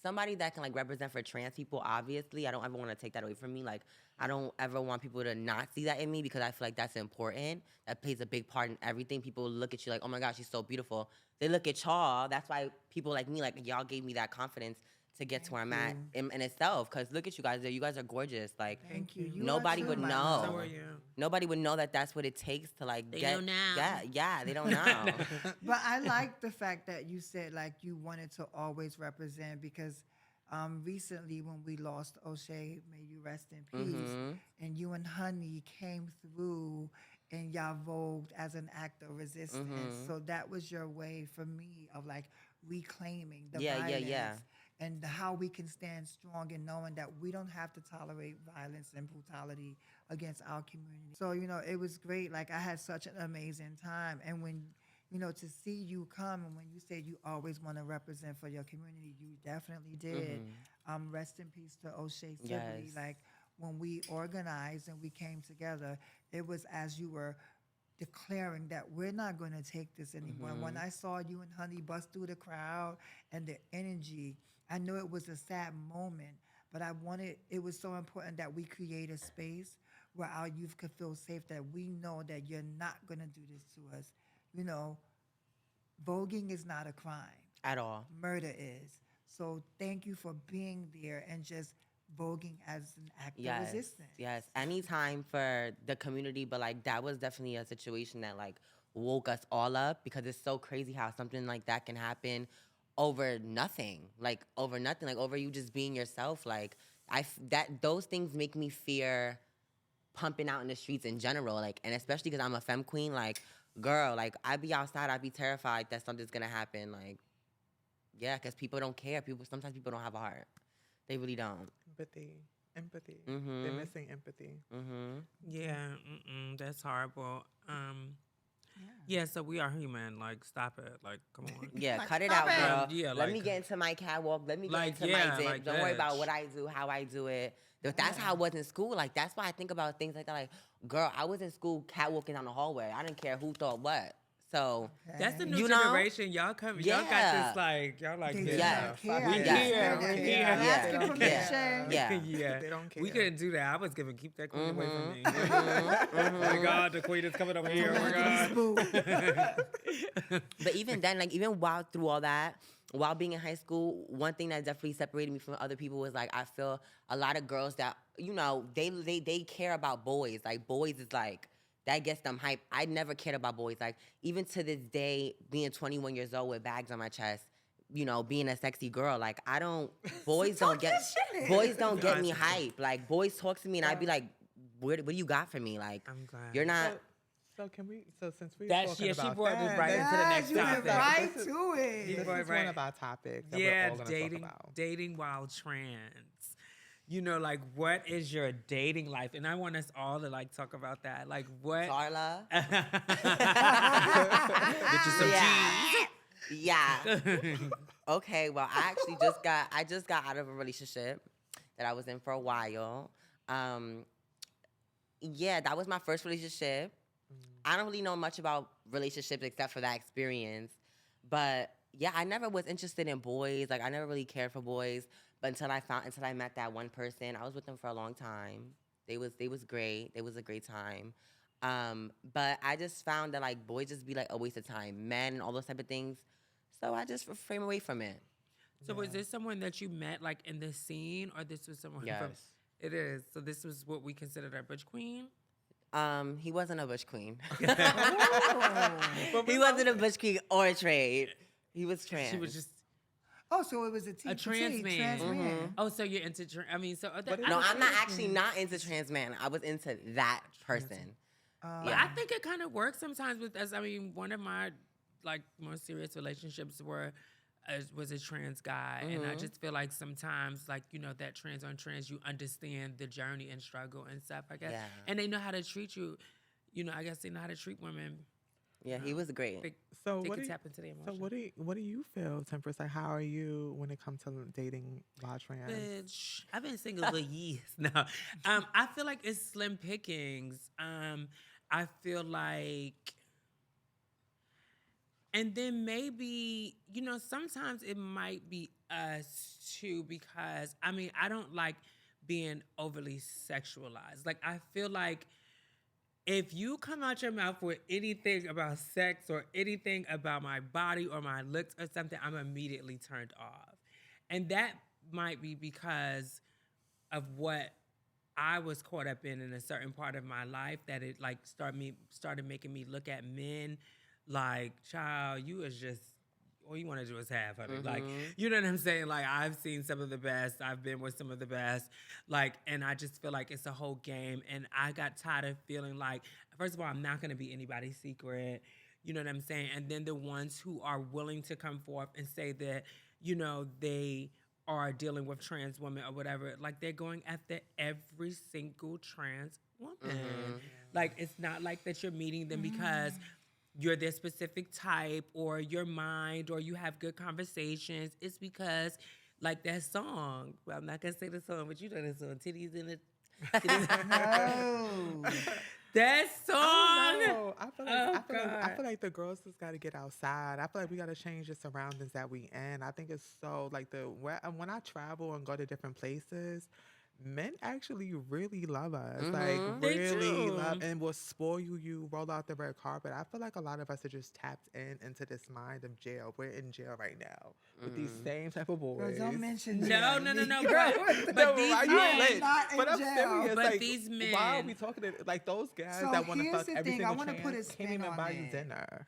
somebody that can, like, represent for trans people. Obviously, I don't ever want to take that away from me. Like, I don't ever want people to not see that in me, because I feel like that's important. That plays a big part in everything. People look at you like, oh my gosh, she's so beautiful. They look at y'all. That's why people like me, like, y'all gave me that confidence to get to where I'm at in itself. Because look at you guys. You guys are gorgeous. Like, Thank you. Nobody would know. So are you. Nobody would know that that's what it takes to, like, They get. know now. Yeah, they don't know. But I like the fact that you said, like, you wanted to always represent, because recently when we lost O'Shea, may you rest in peace, and you and Honey came through and y'all vogued as an act of resistance. So that was your way for me of like reclaiming the violence and how we can stand strong in knowing that we don't have to tolerate violence and brutality against our community. So, you know, it was great. Like, I had such an amazing time. And when, you know, to see you come and when you said you always want to represent for your community, you definitely did. Rest in peace to O'Shea Sibley. Yes. Like, when we organized and we came together, it was as you were declaring that we're not going to take this anymore. And when I saw you and Honey bust through the crowd and the energy, I know it was a sad moment, but it was so important that we create a space where our youth could feel safe, that we know that you're not going to do this to us. You know, voguing is not a crime. At all. Murder is. So thank you for being there and just voguing as an act of resistance. Yes, anytime for the community, but like that was definitely a situation that like woke us all up, because it's so crazy how something like that can happen over nothing, like over you just being yourself. Like those things make me fear pumping out in the streets in general, like, and especially because I'm a femme queen. Like, girl, like I be outside, I be terrified that something's gonna happen. Like, yeah, because people don't care. Sometimes people don't have a heart. They really don't. Empathy. They're missing empathy. Yeah, that's horrible. Yeah, so we are human. Like, stop it. Like, come on. Yeah, Like, cut it stop out, it. girl. Yeah, Let me like- get into my catwalk. Let me get Like, into yeah, my dip. like, Don't worry about bitch. what I do, how I do it. But that's how I was in school. Like, that's why I think about things like that. Like, girl, I was in school catwalking down the hallway. I didn't care who thought what. So, That's the new You know? generation. Y'all come. Y'all got Yeah. this like. Y'all like. They this. Yeah. don't care. We Yeah. here. They We don't here. care. Ask your Yeah. permission. Yeah. Yeah. They don't We care. couldn't do that. I was giving keep that queen away from me. Oh my God, the queen is coming over here. Oh my God. but even then, like, even through all that, while being in high school, one thing that definitely separated me from other people was like, I feel a lot of girls that, you know, they care about boys. Like, boys is like, that gets them hype. I never cared about boys. Like, even to this day, being 21 years old with bags on my chest, you know, being a sexy girl, like, boys don't get me hype. Like, boys talk to me and I'd be like, what do you got for me? Like, I'm glad. you're not. So can we? So since we're That's talking yeah. She about brought that, it right into the next you went topic. right This is- to it. This Right, is right. one of our topics that we're Yeah, all going to talk about. dating while trans. You know, like, what is your dating life? And I want us all to like talk about that. Like, what? Carla. Get you some Yeah. Yeah. Okay, well, I just got out of a relationship that I was in for a while. Yeah, that was my first relationship. I don't really know much about relationships except for that experience. But yeah, I never was interested in boys. Like, I never really cared for boys. But until I met that one person, I was with them for a long time. They was great. It was a great time. But I just found that like boys just be like a waste of time, men and all those type of things. So I just frame away from it. So was this someone that you met like in the scene, or this was someone from? Yes. It is. So this was what we considered our butch queen. He wasn't a butch queen. He wasn't a butch queen or a trade. He was trans. She was just Oh, so it was a trans man. Trans man. Oh, so you're into? I mean, so No, I'm not actually not into trans man. I was into that person. But I think it kind of works sometimes with us. I mean, one of my like more serious relationships was a trans guy, and I just feel like sometimes, like, you know, that trans on trans, you understand the journey and struggle and stuff, I guess, Yeah. and they know how to treat you. You know, I guess they know how to treat women. Yeah, he was great. So They what can do you, tap into the so emotion. what do you feel, Tempress? Like, how are you when it comes to dating while trans? Bitch, I've been single for years now. I feel like it's slim pickings. I feel like, and then maybe, you know, sometimes it might be us too, because I mean, I don't like being overly sexualized. Like, I feel like if you come out your mouth with anything about sex or anything about my body or my looks or something, I'm immediately turned off. And that might be because of what I was caught up in a certain part of my life, that it like started making me look at men like, child, you is just all you want to do is have, honey. Like, you know what I'm saying? Like, I've seen some of the best. I've been with some of the best. Like, and I just feel like it's a whole game. And I got tired of feeling like, first of all, I'm not going to be anybody's secret. You know what I'm saying? And then the ones who are willing to come forth and say that, you know, they are dealing with trans women or whatever, like they're going after every single trans woman. Like, it's not like that you're meeting them because you're their specific type or your mind or you have good conversations. It's because, like that song, well, I'm not going to say the song, but you know that song, Titties in it. No. That song. No, I feel like the girls just got to get outside. I feel like we got to change the surroundings that we in. I think it's so like when I travel and go to different places, men actually really love us. Like They really do. love and will spoil you, roll out the red carpet. I feel like a lot of us are just tapped into this mind of jail. We're in jail right now with these same type of boys. Girl, don't mention No. jail. But these Why you men, lit? not in But I'm jail. serious. But like, these men- why are we talking to like those guys So that want to here's fuck the every thing, I single wanna trans put a can't spin even on buy you it. dinner?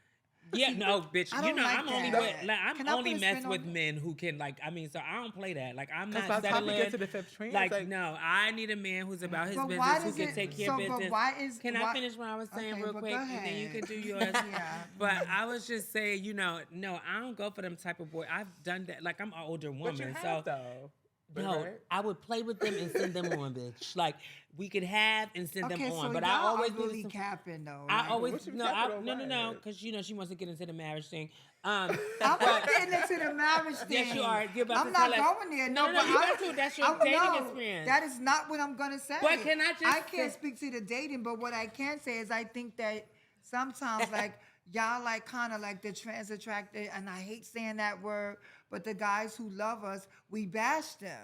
yeah, no, bitch. I You don't know, like I'm only that. with, like, I'm Can I only put a mess spin with on it? men who can, like, I mean, so I don't play that. Like, I'm 'Cause not by the time we settling. get to the fifth trans, like, no, I need a man who's about his But business, why who does can it- take care so, of but business. why is- Can I why- finish what I was saying Okay, real but quick, go and then you ahead. can do yours? Yeah. But I was just saying, you know, no, I don't go for them type of boy. I've done that. Like, I'm an older woman, But you have so. though. No, Right? I would play with them and send them on, bitch. Like, we could have and send Okay, them on, so but y'all I always are do really this. capping though. I Like, always What you no, capping no, on? because you know she wants to get into the marriage thing. I'm not getting into the marriage thing. Yes, you are. You're about I'm to not tell us- going there. No, No, no, but you got to. That's your dating experience. That is not what I'm gonna say. But can I just I can't say- speak to the dating, but what I can say is I think that sometimes like y'all like kind of like the trans attracted, and I hate saying that word, but the guys who love us, we bash them.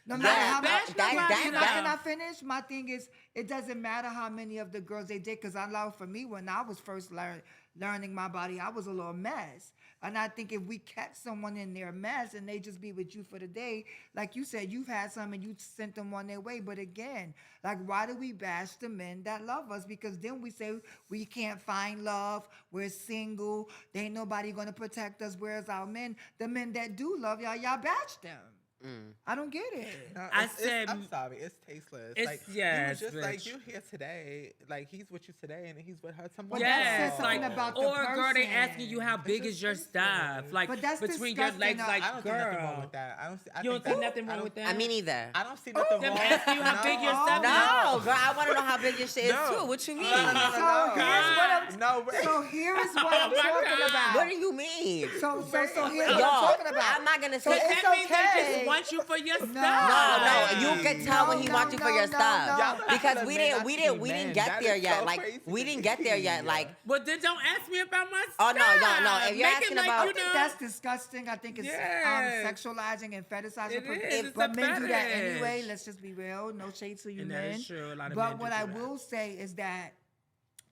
No matter Yeah, how bash much. nobody, Can though. I finish? My thing is, it doesn't matter how many of the girls they date, because I know for me, when I was first learning my body, I was a little mess. And I think if we catch someone in their mess and they just be with you for the day, like you said, you've had some and you sent them on their way. But again, like, why do we bash the men that love us? Because then we say we can't find love, we're single, there ain't nobody gonna protect us. Whereas our men, the men that do love y'all bash them. I don't get it. No, I it's- said- I'm sorry, it's tasteless. It's- like, yes, you was just like bitch. you here today, like he's with you today, and he's with her tomorrow. But that Yes, says like, something about the or girl, they person. asking you how big just is your tasteless. stuff, like But that's between your disgusting. legs, like I I don't see nothing wrong girl. with that. I don't see. I You don't think see that- nothing I wrong don't- with that. I mean, either. I don't see nothing Them wrong. asking you how big your No. stuff is. No, girl, I want to know how big your shit is No. too. What you mean? So here's what I'm. No, wait. So here is what I'm Oh my talking God. about. What do you mean? So here's what Yo, I'm talking about. I'm not gonna So say it's That means they okay. just want you for your stuff. No, you can tell when he No, wants you for no, your no, stuff no. Y'all because not we men, didn't not we men. didn't get That there is yet. so Like crazy we to didn't get there me. yet. Like But then don't ask me about my Oh, stuff. no. If you're Make it asking like, about- you I think know, that's disgusting. I think it's Yes. sexualizing and fetishizing. It is. It's But a men do that fetish. anyway. Let's just be real. No shade to you And that men. is true. A lot of But men do what do I that. will say is that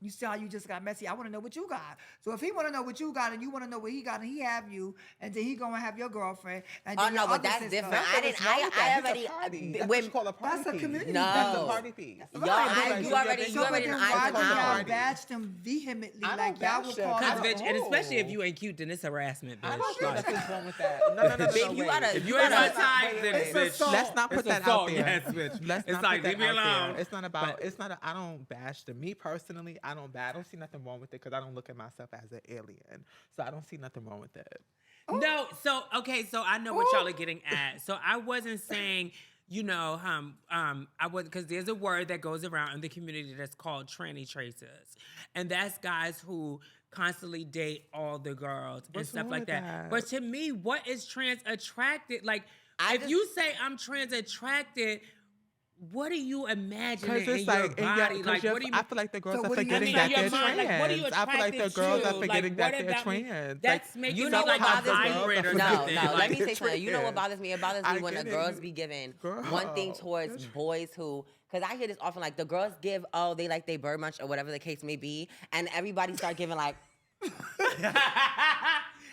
you saw you just got messy. I want to know what you got. So if he want to know what you got and you want to know what he got and he have you and then he gonna have your girlfriend and oh then no, your but other that's sister. different. Nothing I didn't. is wrong with that. I It's a already. party. That's when- what you call a party That's a piece. community. No. That's a party piece. Yo, Right, I, but you already So but then why eyes do them y'all out. bash them vehemently? I don't Like y'all bash would them. call Cause I bitch, don't- and especially if you ain't cute, then it's harassment, bitch. I don't Like, think nothing's wrong with that. No, Babe, no, you wait. gotta- if you you ain't my gotta- type, wait, then wait, bitch. assault. Let's not put It's that assault, out there. yes, bitch. Let's It's not like, put that leave me out there. alone. It's not about. But- It's not. I don't bash them. Me personally, I don't see nothing wrong with it because I don't look at myself as an alien. So I don't see nothing wrong with it. No, so okay, so I know what y'all are getting at. So I wasn't saying, you know, I was because there's a word that goes around in the community that's called tranny tracers, and that's guys who constantly date all the girls and What's stuff wrong like with that. that? But to me, what is trans attracted? Like, I if just- you say I'm trans attracted, what are you imagining Because in it's your like, body? because Like, what do you? I feel like the girls So are what do you forgetting mean? that in they're your mind, trans. like, what are you I feel like the attracted girls to? are forgetting Like, that what they're about me? trans. That's Like, making You me know like what a bothers me? hybrid or No, something. no. Let Like, me say something. You know what bothers me? It bothers me I when the get it. girls be giving Girl. one thing towards boys who, because I hear this often, like the girls give, oh, they like they bird munch or whatever the case may be, and everybody start giving like.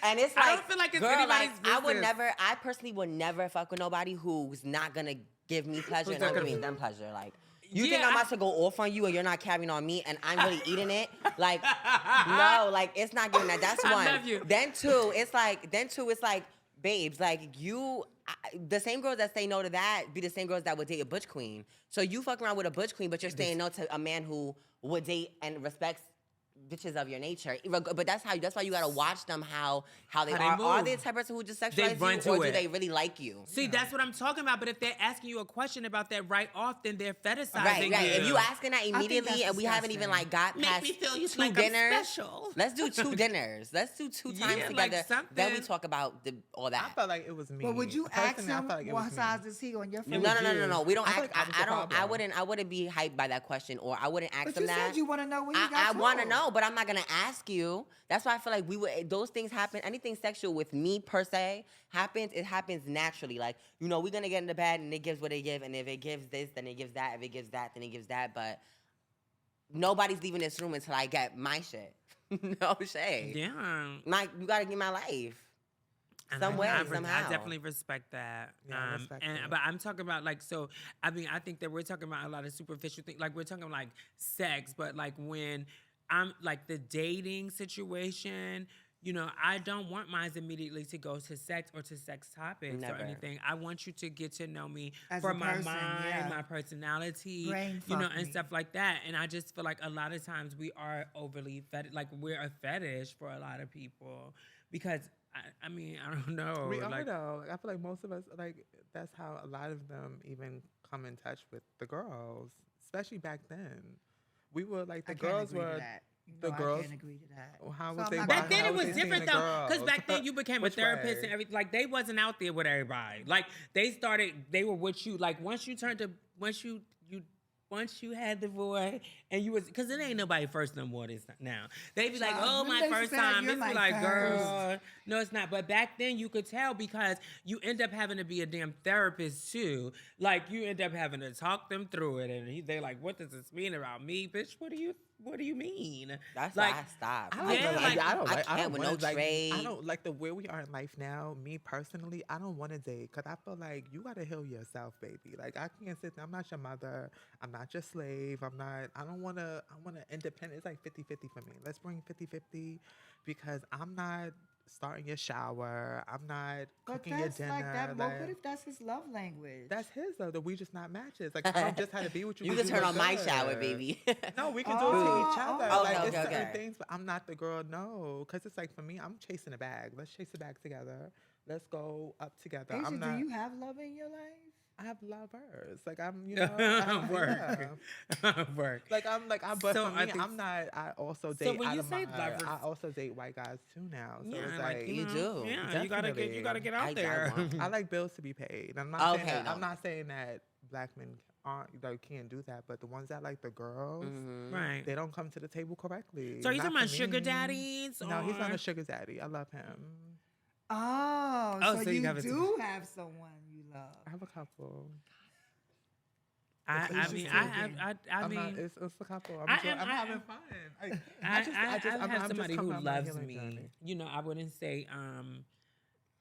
And it's like, I don't feel like it's girl, anybody's like, I would business. never, I personally would never fuck with nobody who's not gonna give me pleasure Who's and not I'm gonna- giving them pleasure. Like, You think Yeah, I'm about to go off on you and you're not carrying on me and I'm really eating it? Like, no, like it's not giving that. That's I one. love you. Then two, it's like, babes, like the same girls that say no to that be the same girls that would date a butch queen. So you fuck around with a butch queen, but you're saying no to a man who would date and respects bitches of your nature. But that's why you gotta watch them how they How they are. Are move. they the type of person who just They sexualize run you, to or do it. they really like you? See, that's what I'm talking about. But if they're asking you a question about that right off, then they're fetishizing Right. you. If you asking that immediately that's and we haven't even like got Make past me feel you 2 like I'm dinners, special. let's do 2 dinners. Let's do 2 times Yeah, like together. something. Then we talk about all I that. felt like it was me. But would you ask Personally, I him felt like it what was me. size is he on your No, foot? no. We don't I feel ask. like I was the I don't. problem. I wouldn't be hyped by that question, or I wouldn't ask But them you that. said you want to know where you I got want to from. know, but I'm not gonna ask you. That's why I feel like those things happen. Anything sexual with me per se happens. It happens naturally. Like we're gonna get in the bed and it gives what it gives, and if it gives this, then it gives that. If it gives that, then it gives that. But nobody's leaving this room until I get my shit. No shade. Yeah. Like you gotta give my life. And Some way, I somehow. definitely respect that. Yeah, I respect it. But I'm talking about like, so, I mean, I think that we're talking about a lot of superficial things. Like, we're talking like sex, but like when I'm like the dating situation, I don't want mine immediately to go to sex or to sex topics Never. or anything. I want you to get to know me As for a my person, mind, yeah. my personality, Brain fuck and me. stuff like that. And I just feel like a lot of times we are overly like we're a fetish for a lot of people because I mean, I don't know. We like, are though. Like, I feel like most of us, like, that's how a lot of them even come in touch with the girls, especially back then. We were like, the I can't girls agree to were, that. the I girls. can't agree to that. How So was I'm they? not Back gonna then how it was was they seeing different the though, because girls? back then you became a Which therapist way? and everything. Like they wasn't out there with everybody. Like they were with you. Like once you had the boy and you was, because it ain't nobody first no more this now. They be like, Child, oh, them my days first sound like time. you're It's my like, first. girl, no, it's not. But back then you could tell because you end up having to be a damn therapist too. Like you end up having to talk them through it, and they like, what does this mean about me, bitch? What do you mean? That's like, why I stopped. I don't Yeah, know, like, I don't I like. I can't don't with wanna, no like, trade. I don't like the where we are in life now. Me personally, I don't want to date because I feel like you gotta heal yourself, baby. Like I can't sit there. I'm not your mother. I'm not your slave. I'm not. I don't want to. I want to independent. It's like 50-50 for me. Let's bring 50-50 because I'm not starting your shower. I'm not But cooking your that's dinner. like that. Well, like- what if that's his love language? that's his though. That we just not matches. Like I don't just have to be with you. You 'cause can turn look on my good. shower, baby. No, we can do it to each Oh, other. oh, like okay, it's okay. certain things, but I'm not the girl. No, because it's like for me, I'm chasing a bag. Let's chase a bag together. Let's go up together. Asia, I'm not. do you have love in your life? I have lovers. Like I'm, I Work. Work. Like I'm like I. But So for I me, think- I'm not. I also So date when out you of say my. lovers- I also date white guys too now. So it's Yeah, like You do. Yeah, you gotta get out I there. want- I like bills to be paid. I'm not saying Okay, that. no. I'm not saying that black men aren't like can't do that, but the ones that like the girls, Right. they don't come to the table correctly. So are you Not talking for about sugar me. daddies? No, he's not or- a sugar daddy. I love him. Oh, Oh, so, so you you have a- do have someone you love. I have a couple. I mean, I I'm mean, not, it's a couple. I'm having fun. I I'm have just somebody who coming on my loves healing me. journey. I wouldn't say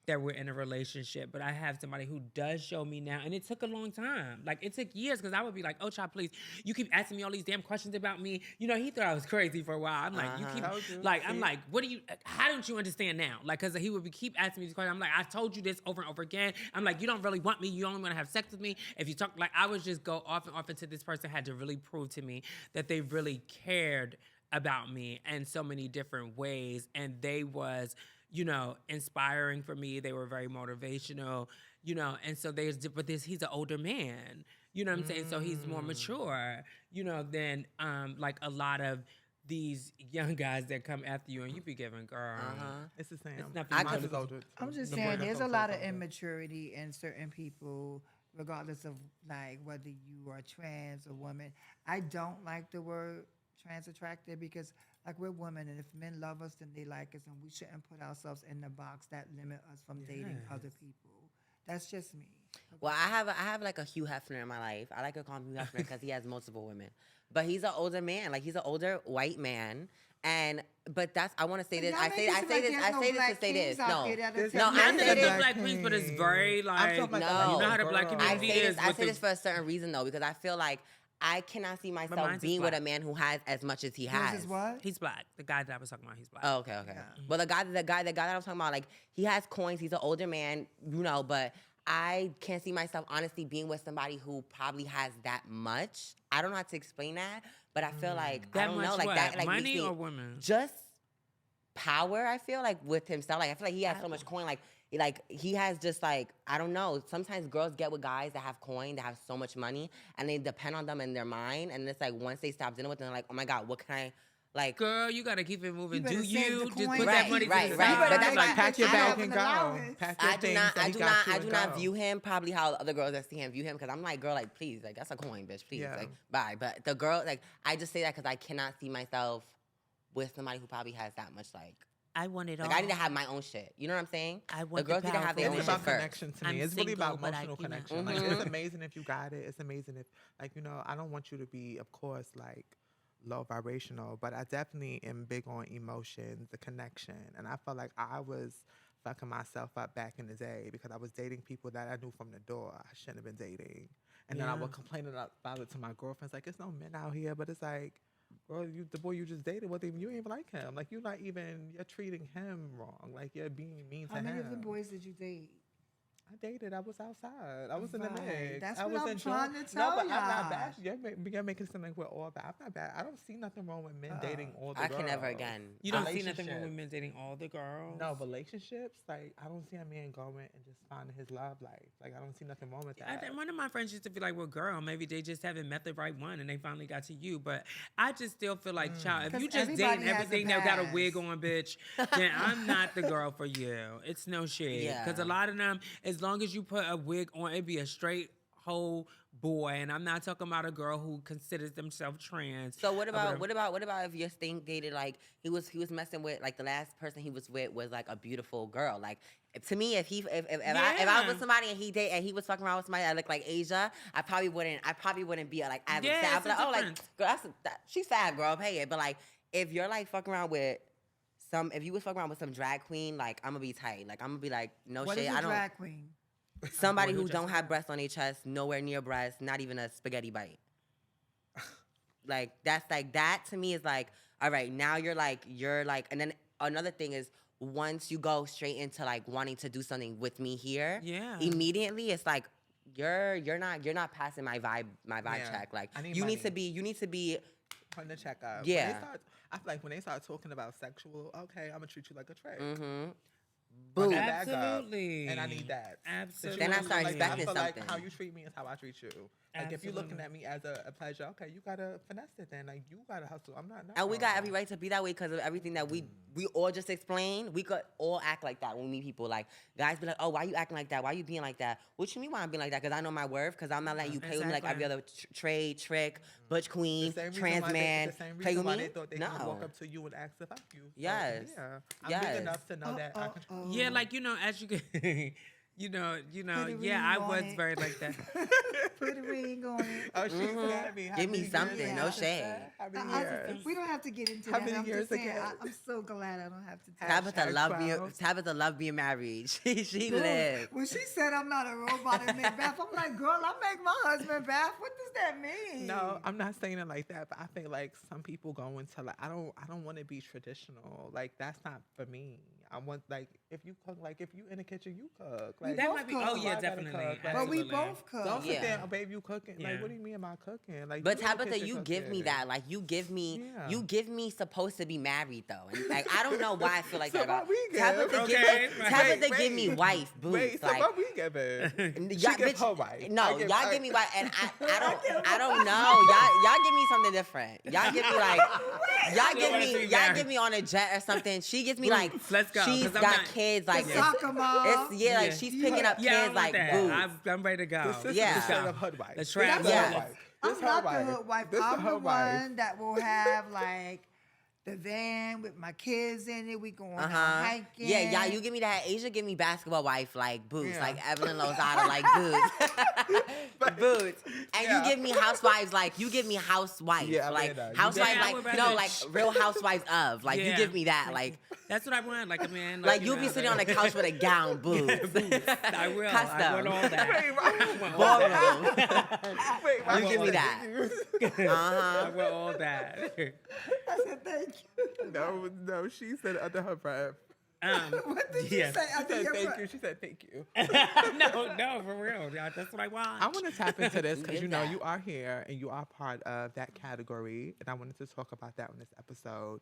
that we're in a relationship, but I have somebody who does show me now, and it took a long time. Like it took years because I would be like, "Oh, child, please, you keep asking me all these damn questions about me." He thought I was crazy for a while. I'm like, you keep Told you. like, I'm See? like, what do you? How don't you understand now? Like, because he would keep asking me these questions. I'm like, I told you this over and over again. I'm like, you don't really want me. You only want to have sex with me if you talk. Like, I would just go off and off until this person had to really prove to me that they really cared about me in so many different ways, and they was inspiring for me. They were very motivational, and so he's an older man, you know what I'm saying? So he's more mature, than like a lot of these young guys that come after you and you be giving, girl. It's the same. It's not Mine because is older. I'm just The saying, boy there's that's a lot of older. immaturity in certain people, regardless of like whether you are trans or woman. I don't like the word trans attracted because like we're women, and if men love us, then they like us, and we shouldn't put ourselves in the box that limit us from dating other people. That's just me. Well, I have like a Hugh Hefner in my life. I like to call him Hugh Hefner because he has multiple women. But he's an older man. Like he's an older white man. But I want to say this. Y'all I make say it seem like this. there's I no say this black to say kings this. out No, there that are no. taking I I say think this. the Black Queens, but it's very like talking about No. you know how the Black girl. I community say is. this. I with say the- this for a certain reason though, because I feel like I cannot see myself mine's is being with a black. man who has as much as he Yours has. is what? He's black. The guy that I was talking about, he's black. Oh, okay. But the guy that I was talking about, like, he has coins. He's an older man, but I can't see myself honestly being with somebody who probably has that much. I don't know how to explain that, but I feel like That I don't much know, like what? that, like Money makes me- or women? Just power. I feel like with himself, like I feel like he has so much coin, like he has just like I don't know. Sometimes girls get with guys that have coin, that have so much money, and they depend on them in their mind, and it's like once they stop dealing with them, they're like, oh my god, what can I? Like, Girl, you gotta keep it moving. better Do save you the just coin. put that Right, money to right, the right. side? But that's like, like- Pack your I bag have and an go. allowance. Pack your I do things not, and I he do got not, you I and do not go. view him probably how other girls that see him view him because I'm like, girl, like please, like that's a coin, bitch, please, Yeah. like bye. But the girl, like I just say that because I cannot see myself with somebody who probably has that much, like I want it all. I need to have my own shit. You know what I'm saying? I want the girls the need to have their powerful own It's shit about first. connection to me. I'm It's really about single, but I- emotional you know. connection. Like it's amazing if you got it. It's amazing if, like, I don't want you to be, of course, like low vibrational, but I definitely am big on emotions, the connection. And I felt like I was fucking myself up back in the day because I was dating people that I knew from the door I shouldn't have been dating. And then I Yeah. would complain about it to my girlfriends, like, it's no men out here, but it's like, girl, the boy you just dated, you ain't even like him. Like, you're treating him wrong. Like, you're being mean to How him. many of the boys did you date? I dated. I was outside. I was in the Right. mix. That's I what was I'm enjoying- trying to No, tell but I'm not y'all. bad. You're making it seem like we're all bad. I'm not bad. I don't see nothing wrong with men dating all the I girls. can never again. You don't see nothing wrong Relationship. with men dating all the girls. No, relationships, like, I don't see a man going and just finding his love life. Like, I don't see nothing wrong with I that. think one of my friends used to be like, well, girl, maybe they just haven't met the right one and they finally got to you. But I just still feel like, child, if 'Cause you just everybody dating has a everything that got a past. wig on, bitch, then I'm not the girl for you. It's no shit. Yeah. Because a lot of them, as long as you put a wig on, it'd be a straight whole boy. And I'm not talking about a girl who considers themselves trans. So what or about whatever. what about if your stink dated like he was messing with like the last person he was with was like a beautiful girl? Like to me, if I was Yeah. with somebody and he was fucking around with somebody that looked like Asia, I probably wouldn't be like as Yeah, sad. I'd it's be a like, oh, like difference. girl, she's fat, girl, pay it. But like if you're like fucking around with if you was fucking around with some drag queen, like I'm gonna be tight. Like I'm gonna be like, no What shit, is I a don't. drag queen? Somebody Boy, who who don't just- have breasts on their chest, nowhere near breasts, not even a spaghetti bite. Like that's like that to me is like, all right, now you're like, and then another thing is once you go straight into like wanting to do something with me here, Yeah. immediately it's like you're not passing my vibe Yeah. check. Like I need you money. need to be Putting the check up. Yeah. I feel like when they start talking about sexual, okay, I'm gonna treat you like a trick. mm-hmm. Run Boom. that bag up, Absolutely. and I need that. Absolutely. Then I start Like, expecting I feel like something. how you treat me is how I treat you. Like if you're looking Absolutely. at me as a pleasure, okay, you gotta finesse it then. Like you gotta hustle. I'm not. And we got every right to be that way because of everything that we all just explained. We could all act like that when we meet people. Like guys be like, "Oh, why you acting like that? Why you being like that? What you mean why I'm being like that? Because I know my worth. Because I'm not letting you play with me like every other trade, trick, butch queen, trans man. Play with why me? they thought they could walk up to you and ask to fuck you. So, Yes. yeah. I'm Yes. big enough to know that I can. Yeah, like, as you get, you know, Put a yeah, I ring was on it. very like that. Put a ring on it. Oh, she's got me. How Give me many something, years? no shade. How many years? We don't have to get into How that. many I'm years just saying, ago? I'm so glad I don't have to tell Tabytha Hashtag love being married. She Dude, lived. when she said I'm not a robot and make bath, I'm like, girl, I make my husband bath. What does that mean? No, I'm not saying it like that, but I think like some people go into like I don't want to be traditional. Like that's not for me. I want like if you cook, like if you in the kitchen, you cook. Like That both might be, cook. oh I yeah, gotta definitely. cook, like- But we Absolutely. both cook. don't sit Yeah. there, oh, babe, you cooking. Yeah. Like what do you mean am I cooking? Like But you in the Tabytha, kitchen you give me cooking. that. Like you give me, Yeah. you give me supposed to be married though. And like I don't know why I feel like So that about what we give? Tabytha. Okay, Give, right. Tabytha Wait, give me wait. wife boots. Wait, so like, what we giving? y'all, She give bitch, her wife. No, I give- y'all I- give me wife, and I don't know. Y'all give me something different. Y'all give me like, y'all give me on a jet or something. She gives me like, Let's go, she's 'cause I'm got not- kids like, The soccer mom. it's like she's picking up Yeah, I kids want like that. boots. I'm ready to go. This is Yeah. the straight up hood wife. The trap This is Yeah. her wife. I'm This her not the wife. hood wife. This I'm the her wife. one that will have like the van with my kids in it. We going out hiking. Yeah, you give me that. Asia give me basketball wife like boots, Yeah. like Evelyn Lozada like boots, boots. And Yeah. you give me housewives like housewife, Yeah, like Amanda, you housewife, Yeah, I like would you know, rather- like Real Housewives of, like you Yeah. give me that, like That's what I want. Like a man. like you you'll be know, sitting on the couch with a gown, boots. I will. I Custom. want all that. Ballroom. Wait, You give me that. I want all that. I said, thank you. No, she said under her breath. What did you Yes. say? She Under said your thank breath? you. She said thank you. no, for real. Yeah, that's what I want. I want to tap into this because Give you know that. you are here and you are part of that category, and I wanted to talk about that on this episode.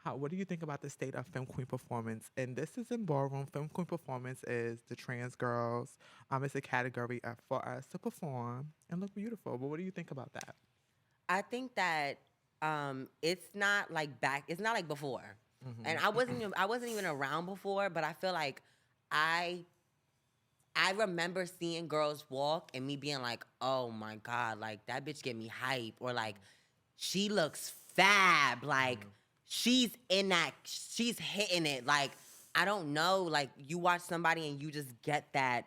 What do you think about the state of Femme Queen performance? And this is in Ballroom. Femme Queen performance is the trans girls. It's a category for us to perform and look beautiful. But what do you think about that? I think that it's not like it's not like before. And I wasn't even around before, but I feel like I remember seeing girls walk and me being like, "Oh my god, like that bitch get me hype," or like, "She looks fab," like she's in that, she's hitting it. Like, I don't know, like you watch somebody and you just get that,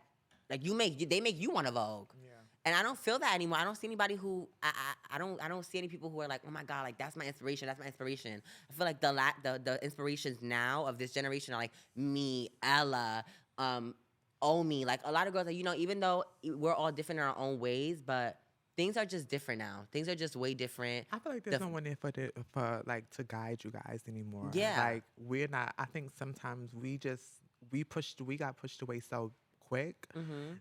like they make you want to Vogue. Yeah. And I don't feel that anymore. I don't see anybody who I don't see any people who are like, oh my god, like that's my inspiration. That's my inspiration. I feel like the inspirations now of this generation are like me, Ella, Omi, like a lot of girls. Like, you know, even though we're all different in our own ways, but things are just different now. Things are just way different. I feel like there's no one there for like to guide you guys anymore. Yeah. Like we're not. I think sometimes we got pushed away so quick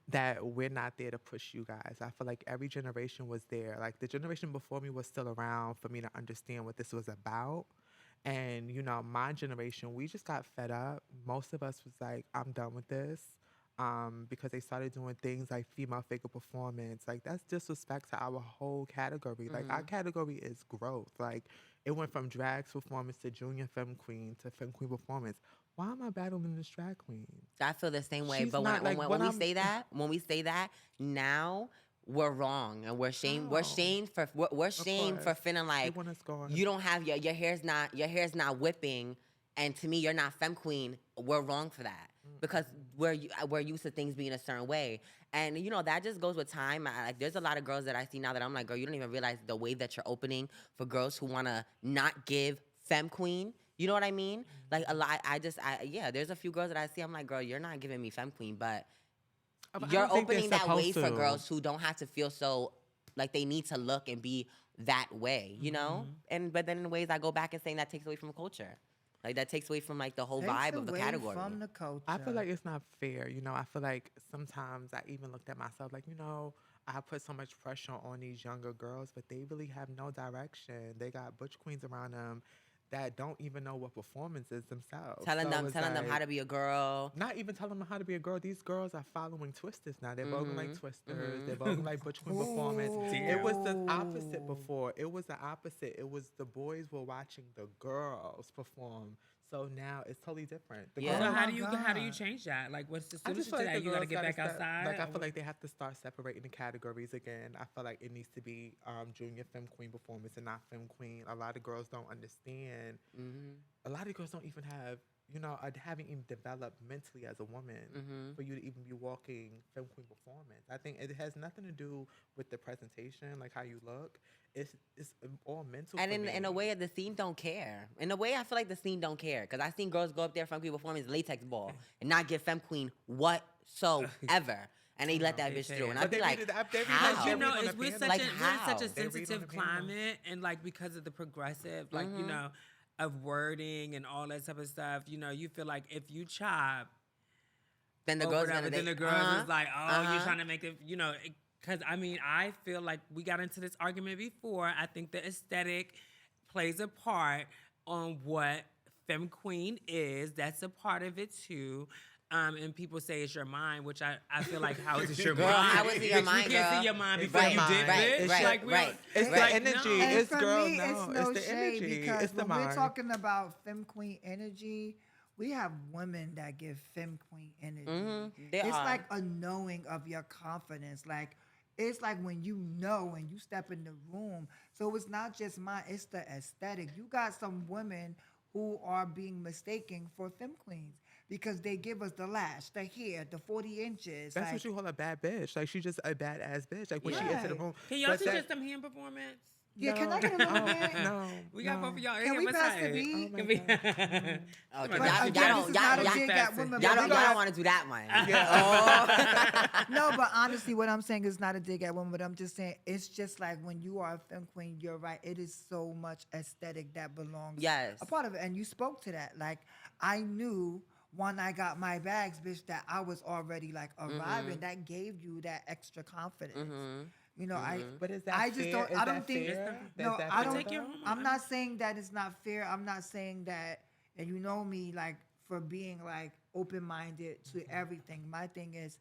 that we're not there to push you guys. I feel like every generation was there. Like the generation before me was still around for me to understand what this was about. And you know, my generation, we just got fed up. Most of us was like, I'm done with this. Because they started doing things like female figure performance. Like that's disrespect to our whole category. Like our category is growth. Like it went from drag performance to junior femme queen to femme queen performance. Why am I battling this drag queen? I feel the same way. She's But not, like, when what we I'm- say that, now we're wrong and we're shamed. No. We're shamed for course. feeling like want us going. you don't have your hair's not whipping, and to me you're not femme queen. We're wrong for that because we're used to things being a certain way, and you know that just goes with time. Like there's a lot of girls that I see now that I'm like, girl, you don't even realize the way that you're opening for girls who wanna not give femme queen. You know what I mean? Like a lot. There's a few girls that I see. I'm like, girl, you're not giving me femme queen, but I you're don't think they're opening that way supposed for to. girls who don't have to feel so like they need to look and be that way, you know? But then in ways I go back and saying that takes away from culture. Like that takes away from like the whole Takes vibe of the away category. From the culture. I feel like it's not fair. You know, I feel like sometimes I even looked at myself like, you know, I put so much pressure on these younger girls, but they really have no direction. They got butch queens around them that don't even know what performance is themselves. telling So them it's how like- to be a girl. Not even telling them how to be a girl. These girls are following twisters now. They're voguing like twisters. They're voguing like butch queen performance. It was the opposite before. It was the opposite. It was the boys were watching the girls perform. So now it's totally different. The Yeah. girls- So Oh how my do you God. change that? Like, what's the I solution just to feel like that? the You gotta girls get gotta back start- outside. Like I or feel like they have to start separating the categories again. I feel like it needs to be junior femme queen performance and not femme queen. A lot of girls don't understand. A lot of girls don't even have, you know, haven't even developed mentally as a woman for you to even be walking femme queen performance. I think it has nothing to do with the presentation, like how you look. It's all mental. And for in a me. way, the scene don't care. In a way, I feel like the scene don't care. Because I've seen girls go up there, femme queen performance, latex ball, and not give femme queen whatsoever. And they let that bitch through. And I'd But be they like, read it- they read how? it- you They're know, reading on it's, the we're panel. such Like a we're in how? such a They read on sensitive the panel. climate, and like because of the progressive, like you know, of wording and all that type of stuff. You know, you feel like if you chop, Then the or girls whatever, gonna then the girls is like, oh, you're trying to make it, you know. Because I mean, I feel like we got into this argument before. I think the aesthetic plays a part on what femme queen is. That's a part of it too. And people say it's your mind, which I feel like, how is it your Girl, mind? how is it your Bitch, mind, you can't girl? see your mind It's before your you mind. did, Right, bitch. right, Like, we right. don't- It's Right. the energy. No. And It's for girl. me, No, it's no it's the shade energy. because It's the when mind. we're talking about femme queen energy, we have women that give femme queen energy. They It's are. like a knowing of your confidence. Like it's like when you know when you step in the room, So it's not just mine, it's the aesthetic. You got some women who are being mistaken for femme queens because they give us the lash, the hair, the 40 inches. That's like, what you call a bad bitch. Like, she's just a badass bitch. Like, when she Yeah. into the room. Can y'all But see that- just some hand performance? Yeah, can I get a little bit? No. We got both of y'all. Can we pass the beat? Oh my Can we- God. Oh, But y'all again, don't, this is not a y'all, dig at women. y'all but don't, we y'all got- don't want to do that one. No, but honestly, what I'm saying is not a dig at women, but I'm just saying it's just like when you are a femme queen, you're right. It is so much aesthetic that belongs. Yes. A part of it. And you spoke to that. Like, I knew when I got my bags, bitch, that I was already like arriving. That gave you that extra confidence. You know, But is that I just fair? don't. Is I that don't think. fair? No, Is that I fair, don't. Take your though? hormone. I'm not saying that it's not fair. I'm not saying that. And you know me, like for being like open-minded to everything. My thing is,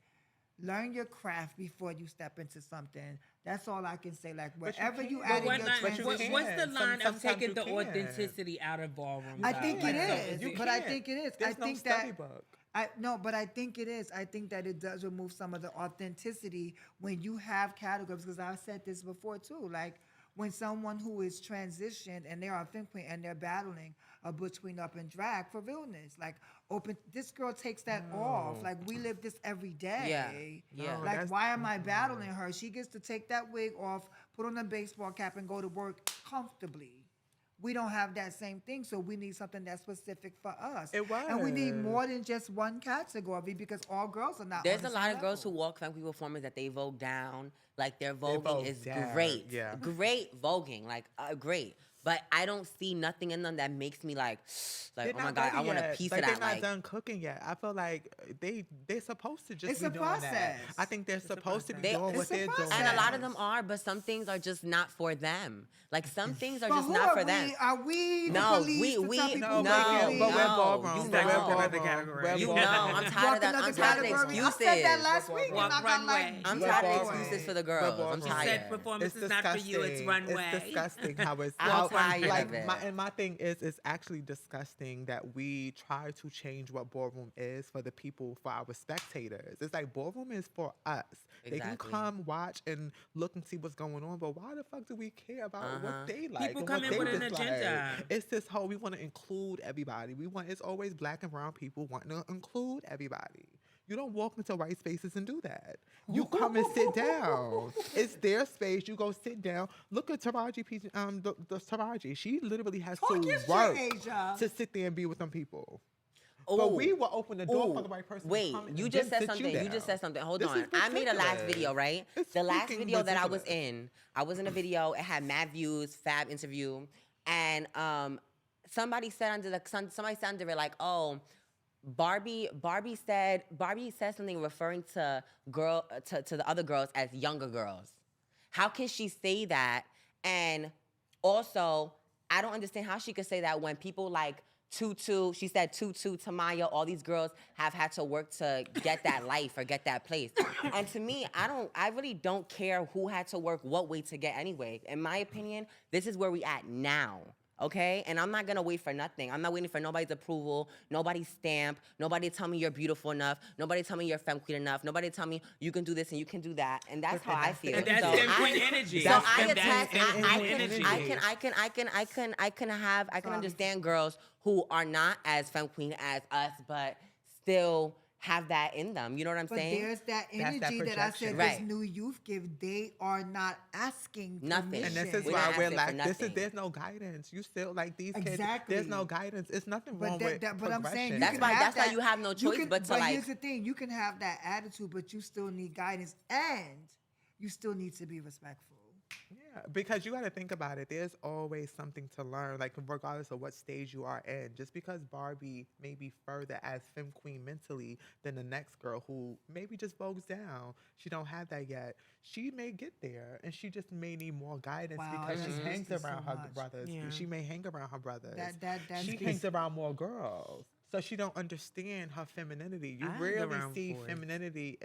learn your craft before you step into something. That's all I can say. Like wherever you can't. add But in your what line, But you transition. what's the can't. line of Sometimes taking you the can't. authenticity out of ballroom? I though? think Like, it so is, it- but I think it is. There's I think no study that. book. But I think it is. I think that it does remove some of the authenticity when you have categories. Because I've said this before too. Like when someone who is transitioned and they're a femme queen and they're battling a butch queen up in drag for realness, like this girl takes that off. Like we live this every day. Yeah. No, Like that's- why am I battling her? She gets to take that wig off, put on a baseball cap, and go to work comfortably. We don't have that same thing, so we need something that's specific for us. And we need was. more than just one category because all girls are not. There's on the a lot same of girls who level. walk femme queen performance that they vogue down. Like their voguing vogue is down, great. yeah. Great voguing, like great. But I don't see nothing in them that makes me like They're oh my not god, I ready want a yet. piece Like, of that. They're not Like done cooking yet. I feel like they're supposed to just It's be a doing that. process. I think they're supposed to be They- doing what It's a they're doing. and a lot of process. them are, but some things are just not for them. Like some things are But just who not are for we? them. Are we the No, police to we- tell people No, what no, to do? but we're no, ballroom. you We're know. Another ballroom. category. We're You ballroom. know, I'm Walk tired of another the category. excuses. I said that last week, and Walk I got runway. like. I'm We're tired of ballroom. excuses for the We're girls. I'm ballroom. She tired. said performance is not for you, it's runway. It's disgusting how it's. I'm how, tired like, of it. My thing is, it's actually disgusting that we try to change what ballroom is for the people, for our spectators. It's like ballroom is for us. They can Exactly. come, watch, and look and see what's going on. But why the fuck do we care about what they like? People and come what in they with an dislike? agenda. It's this whole we want to include everybody. It's always black and brown people wanting to include everybody. You don't walk into white spaces and do that. You come and sit down. It's their space. You go sit down. Look at Taraji. The Taraji. She literally has Talk to your shit, work Asia. to sit there and be with them people. But Ooh. we will open the door for Ooh, the right person. to Wait, come you and just then said sit something. You just down. said something. Hold This on. is I made a last ridiculous. video, right? It's The last freaking video that I was ridiculous. in, I was in a video. It had mad views, fab interview, and somebody said under it like, oh, Barbie said something referring to the other girls as younger girls. How can she say that? And also, I don't understand how she could say that when people like Tutu, she said Tutu, Tamaya, all these girls have had to work to get that life or get that place. And to me, I really don't care who had to work what way to get anyway. In my opinion, this is where we at now. Okay? And I'm not gonna wait for nothing. I'm not waiting for nobody's approval, nobody's stamp, nobody tell me you're beautiful enough, nobody tell me you're femme queen enough, nobody tell me you can do this and you can do that. And that's how I feel. And that's So femme I- queen energy. So That's I femme attack. queen energy. I can understand girls who are not as femme queen as us, but still have that in them. You know what I'm But saying? there's that That's that energy that I projection. said Right. this new youth give. They are not asking Nothing. And this permission. is We're why not we're asking like, for nothing. there's no guidance. You still like these kids. Exactly. There's no guidance. It's nothing wrong But with but I'm saying you That's can why- have that's why that- you have no choice but to, like- here's the thing: you can have that attitude, but you still need guidance, and you still need to be respectful. Yeah, because you got to think about it. There's always something to learn, like regardless of what stage you are in. Just because Barbie may be further as femme queen mentally than the next girl who maybe just vogues down, she don't have that yet. She may get there, and she just may need more guidance Wow, because that she hangs speaks to around so her much. brothers. Yeah. She may hang around her brothers. That she speaks- hangs around more girls. So she don't understand her femininity. You I hang rarely around see boys. femininity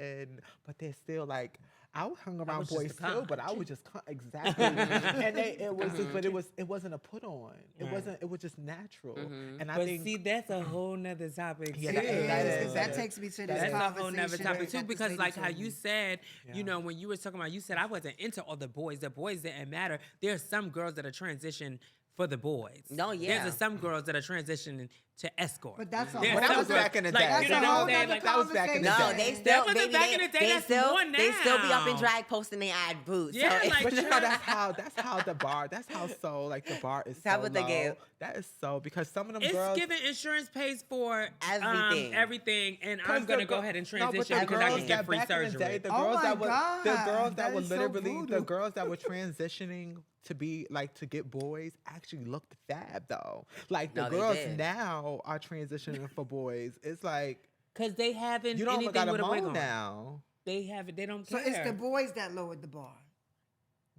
but there's still like, I hung around was just boys a con. too, but I was just exactly, and it was just, but it wasn't a put on. It wasn't. It was just natural, and I But think see, that's a whole nother topic. Yeah, too. That takes me to this That's a conversation. whole nother topic too, that this because lady like how told you me. said, Yeah. you know, when you were talking about, you said I wasn't into all the boys. The boys didn't matter. There are some girls that are transitioning for the boys. No, yeah. There's some girls that are transitioning to escort. But that's a There's whole that some was girls- back in the like, day. you That's know a what I'm whole saying? nother Like, that was back in the conversation. No, day. they still wasn't baby, back in the day, they that's still more they still be up in now. drag posting they ad boots. Yeah, so like- But you know that's how the bar like the bar is so Tabitha low. gave- That is so because some of them It's girls given insurance pays for Everything. everything, and 'cause I'm gonna the go girl- ahead and no, but transition the because I girls can get that free back in the surgery. day, the Oh girls my that were God, the girls that that were is so literally the voodoo. girls that were transitioning to be like to get boys actually looked fab though. Like the No, they girls did. now are transitioning for boys. It's like Because they haven't you don't even anything got a with a wig moan on. now. They haven't. They don't So care. it's the boys that lowered the bar.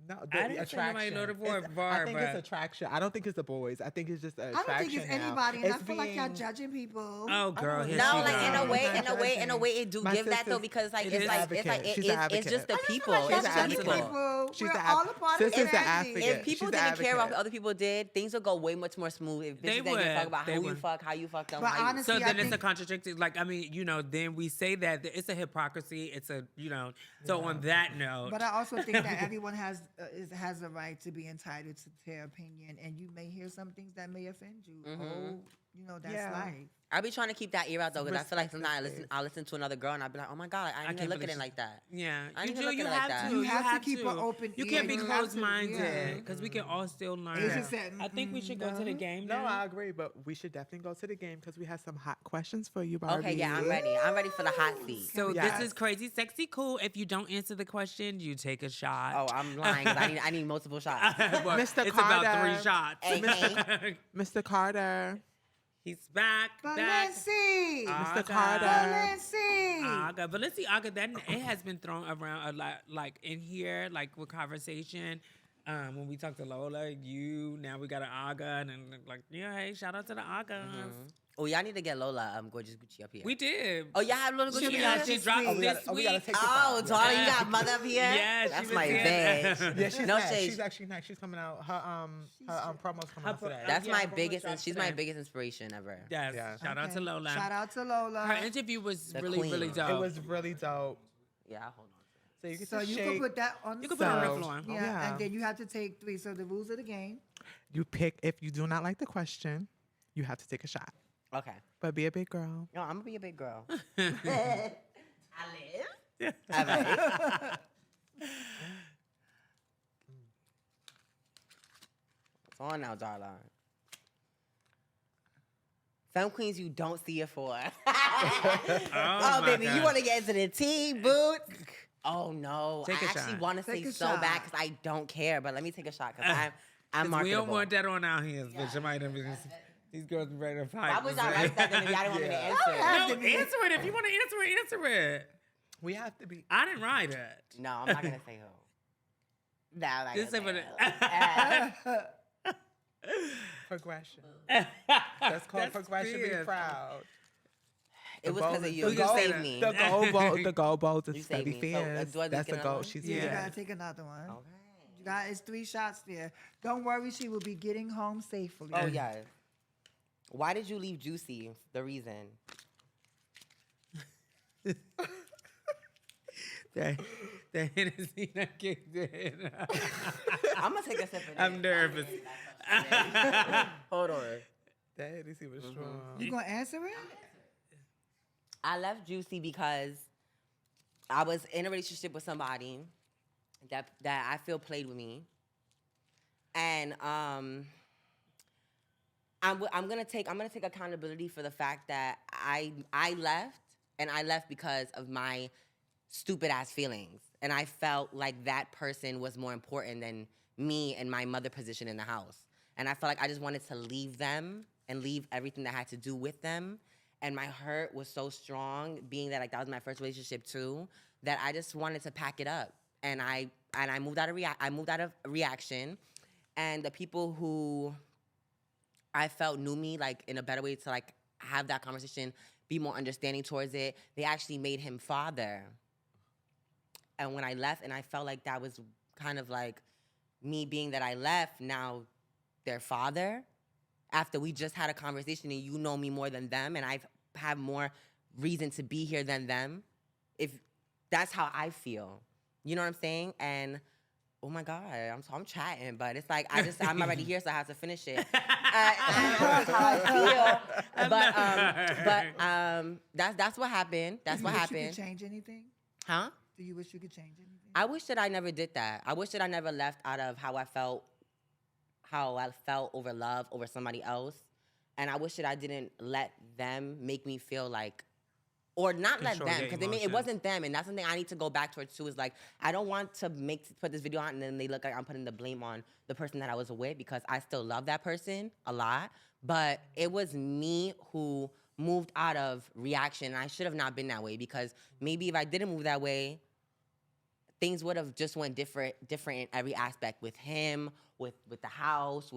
No, I didn't say nobody attraction. know the word It's- bar, I think but- it's attraction. I don't think it's the boys. I think it's just I attraction. don't think it's now. anybody, and I It's feel like y'all being- judging people. Oh, girl, don't here know. she No, like goes. in a I'm way, not in a way, it do My give that though sister's- because like It it's is like it's like advocate. She's it's the just the advocate. people. Y'all She's It's the the judging people. people. She's We're the all ad- a part of Sister's the humanity. advocate. If people She's the didn't care about what advocate. other people did, things would go way much more smooth. If They bitches didn't give a fuck would. about They who you would. fuck, how you fuck them, But how you. honestly, So I then it's a think- contradictory. Like, I mean, you know, then we say that it's a hypocrisy. It's a, you know. So on that note, But I also think that everyone has a right to be entitled to their opinion, and you may hear some things that may offend you. Oh, you know, that's Yeah. life. I be trying to keep that ear out though, because I feel like Respect sometimes your I listen to another girl and I be like, oh my god, I didn't even look at it like that. Yeah, I you didn't do. even You look at it have like that. to. You have to keep an open You ear. can't be You have to- closed-minded yeah. because we can all still learn. It's just that, I think we should go to the game No, now. I agree, but we should definitely go to the game because we have some hot questions for you, Barbie. Okay, yeah, I'm ready. I'm ready for the hot seat. So Yes. this is crazy, sexy, cool. If you don't answer the question, you take a shot. Oh, I'm lying 'cause I need multiple shots. Well, Mr. It's about Carter. 3 shots. Hey, Mr. Carter. He's back. Balenci! Mr. Aga. Carter. Balenci! Aga. Balenciaga, that it has been thrown around a lot, like in here, like with conversation. When we talked to Lola, now we got an Aga, and then like, yeah, hey, shout out to the Agas. oh, y'all need to get Lola Gorgeous Gucci up here. We did. Oh, y'all have Lola She'll Gucci be here? out She this dropped week. this we week. gotta take Oh, this darling, you got mother up here? Yeah, she That's was my here. bitch. Yeah, she's No nice. shade. She's actually nice. She's coming out. Her promo's coming Her out pro- today. That's Yeah, my promo biggest, drops she's my today. biggest inspiration ever. Yes. Yeah. Shout out to Okay. Lola. Shout out to Lola. Her interview was The really, queen. really dope. It was really dope. Yeah, hold on. So you can So just you shake. can put that on You the can put it on So- the floor. Yeah, Yeah. and then you have to take 3. So the rules of the game. You pick if you do not like the question, you have to take a shot. Okay. But be a big girl. No, I'm gonna be a big girl. I live. All right. What's on now, darling? Some queens you don't see it for. Oh, my baby, God. you want to get into the tea, boots? Oh no, Take I a actually shot. want to Take say a so shot. bad because I don't care. But let me take a shot because I'm 'Cause we marketable. don't want that on our hands, bitch. Somebody done these girls be ready to fight. Why would y'all like that? Then if y'all didn't want me to answer it. No, answer it. If you want to answer it, answer it. We have to be I didn't write it. No, I'm not gonna say who. No, I'm not Just say gonna what say it. who. progression. That's called That's progression. Be fierce. proud. It was because of you. We You can say saved that. me. The goal boat You is saved steady me. So, fierce. do I That's get the another goal. one? She's You Yeah. gotta take another one. Okay. You got it's 3 shots there. Don't worry, she will be getting home safely. Oh yeah. Why did you leave Juicy? The reason. The Hennessy that kicked in. I'm gonna take a sip of this. I'm nervous. Hold on. That Hennessy was strong. You gonna answer it? I left Juicy because I was in a relationship with somebody that I feel played with me, and I'm gonna take accountability for the fact that I left, and I left because of my stupid ass feelings, and I felt like that person was more important than me and my mother position in the house, and I felt like I just wanted to leave them and leave everything that had to do with them. And my hurt was so strong, being that like that was my first relationship too, that I just wanted to pack it up. And I moved out of reaction. And the people who I felt knew me like in a better way to like have that conversation, be more understanding towards it, they actually made him father. And when I left, and I felt like that was kind of like me being that I left, now their father, after we just had a conversation and you know me more than them and I've had more reason to be here than them, if that's how I feel. You know what I'm saying? And oh my God, I'm chatting, but it's like I'm already here, so I have to finish it. That's how I feel. That's what happened. That's what You happened. could change anything? Huh? Do you wish you could change anything? I wish that I never did that. I wish that I never left out of how I felt over love over somebody else. And I wish that I didn't let them make me feel like, or not Control let them, your because it emotions. wasn't them. And that's something I need to go back towards too, is like, I don't want to put this video on and then they look like I'm putting the blame on the person that I was with, because I still love that person a lot. But it was me who moved out of reaction. I should have not been that way, because maybe if I didn't move that way, things would have just went different in every aspect with him, with the house,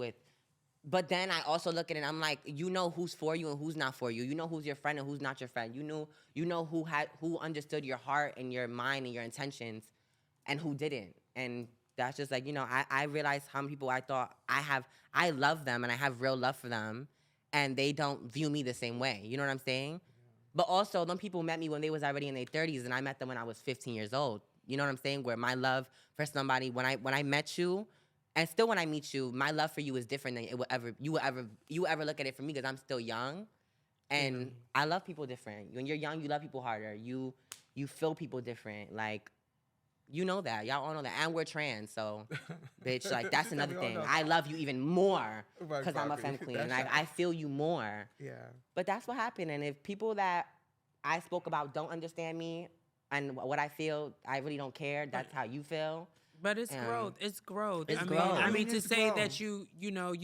but then I also look at it and I'm like, you know who's for you and who's not for you. You know who's your friend and who's not your friend. You know who understood your heart and your mind and your intentions and who didn't. And that's just like, I realized how many people I thought I love them and I have real love for them, and they don't view me the same way. You know what I'm saying? Yeah. But also, them people met me when they was already in their 30s, and I met them when I was 15 years old. You know what I'm saying? Where my love for somebody, when I met you, and still when I meet you, my love for you is different than you would ever look at it for me, because I'm still young, and I love people different. When you're young, you love people harder. You feel people different. Like, you know that. Y'all all know that. And we're trans, so bitch, like, that's another thing. I love you even more because I'm a femme queen. Like, I feel you more. Yeah. But that's what happened. And if people that I spoke about don't understand me and what I feel, I really don't care. That's how you feel. But it's growth. It's growth. It's I growth. mean, to It's say growth. that you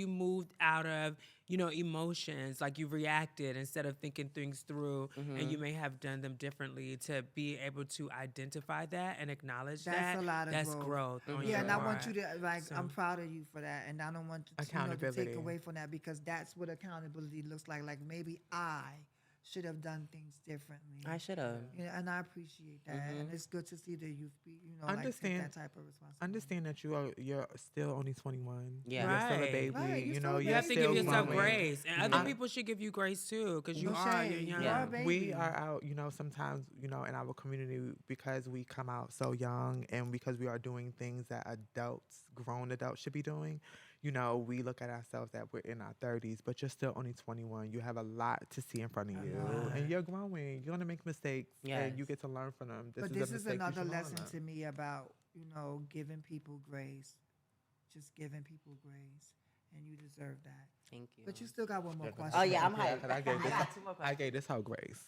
moved out of, emotions, like you reacted instead of thinking things through, and you may have done them differently, to be able to identify that and acknowledge That's that. a lot of that's growth. on Yeah, your and I want part. you to, I'm proud of you for that. And I don't want you to take Accountability. away from that, because that's what accountability looks like. Like, maybe I should have done things differently. I should have. And I appreciate that. And it's good to see that you've, like, take Understand- that type of responsibility. Understand that you're still only 21. Yeah. You're still a Right. baby. Right, you're still a You you're have to still give yourself growing. grace, and other people should give you grace too, because you No are. You're shade. young. You are a baby. We are out, sometimes, in our community, because we come out so young and because we are doing things that grown adults should be doing, we look at ourselves that we're in our 30s, but you're still only 21. You have a lot to see in front of you, and you're growing. You're going to make mistakes, and you get to learn from them. But a this is mistake you another should learn lesson from. to me about, giving people grace. Just giving people grace. And you deserve that. Thank you. But you still got one more question. Oh, yeah, I'm hyped. 'Cause I gave I got two more I gave this whole grace.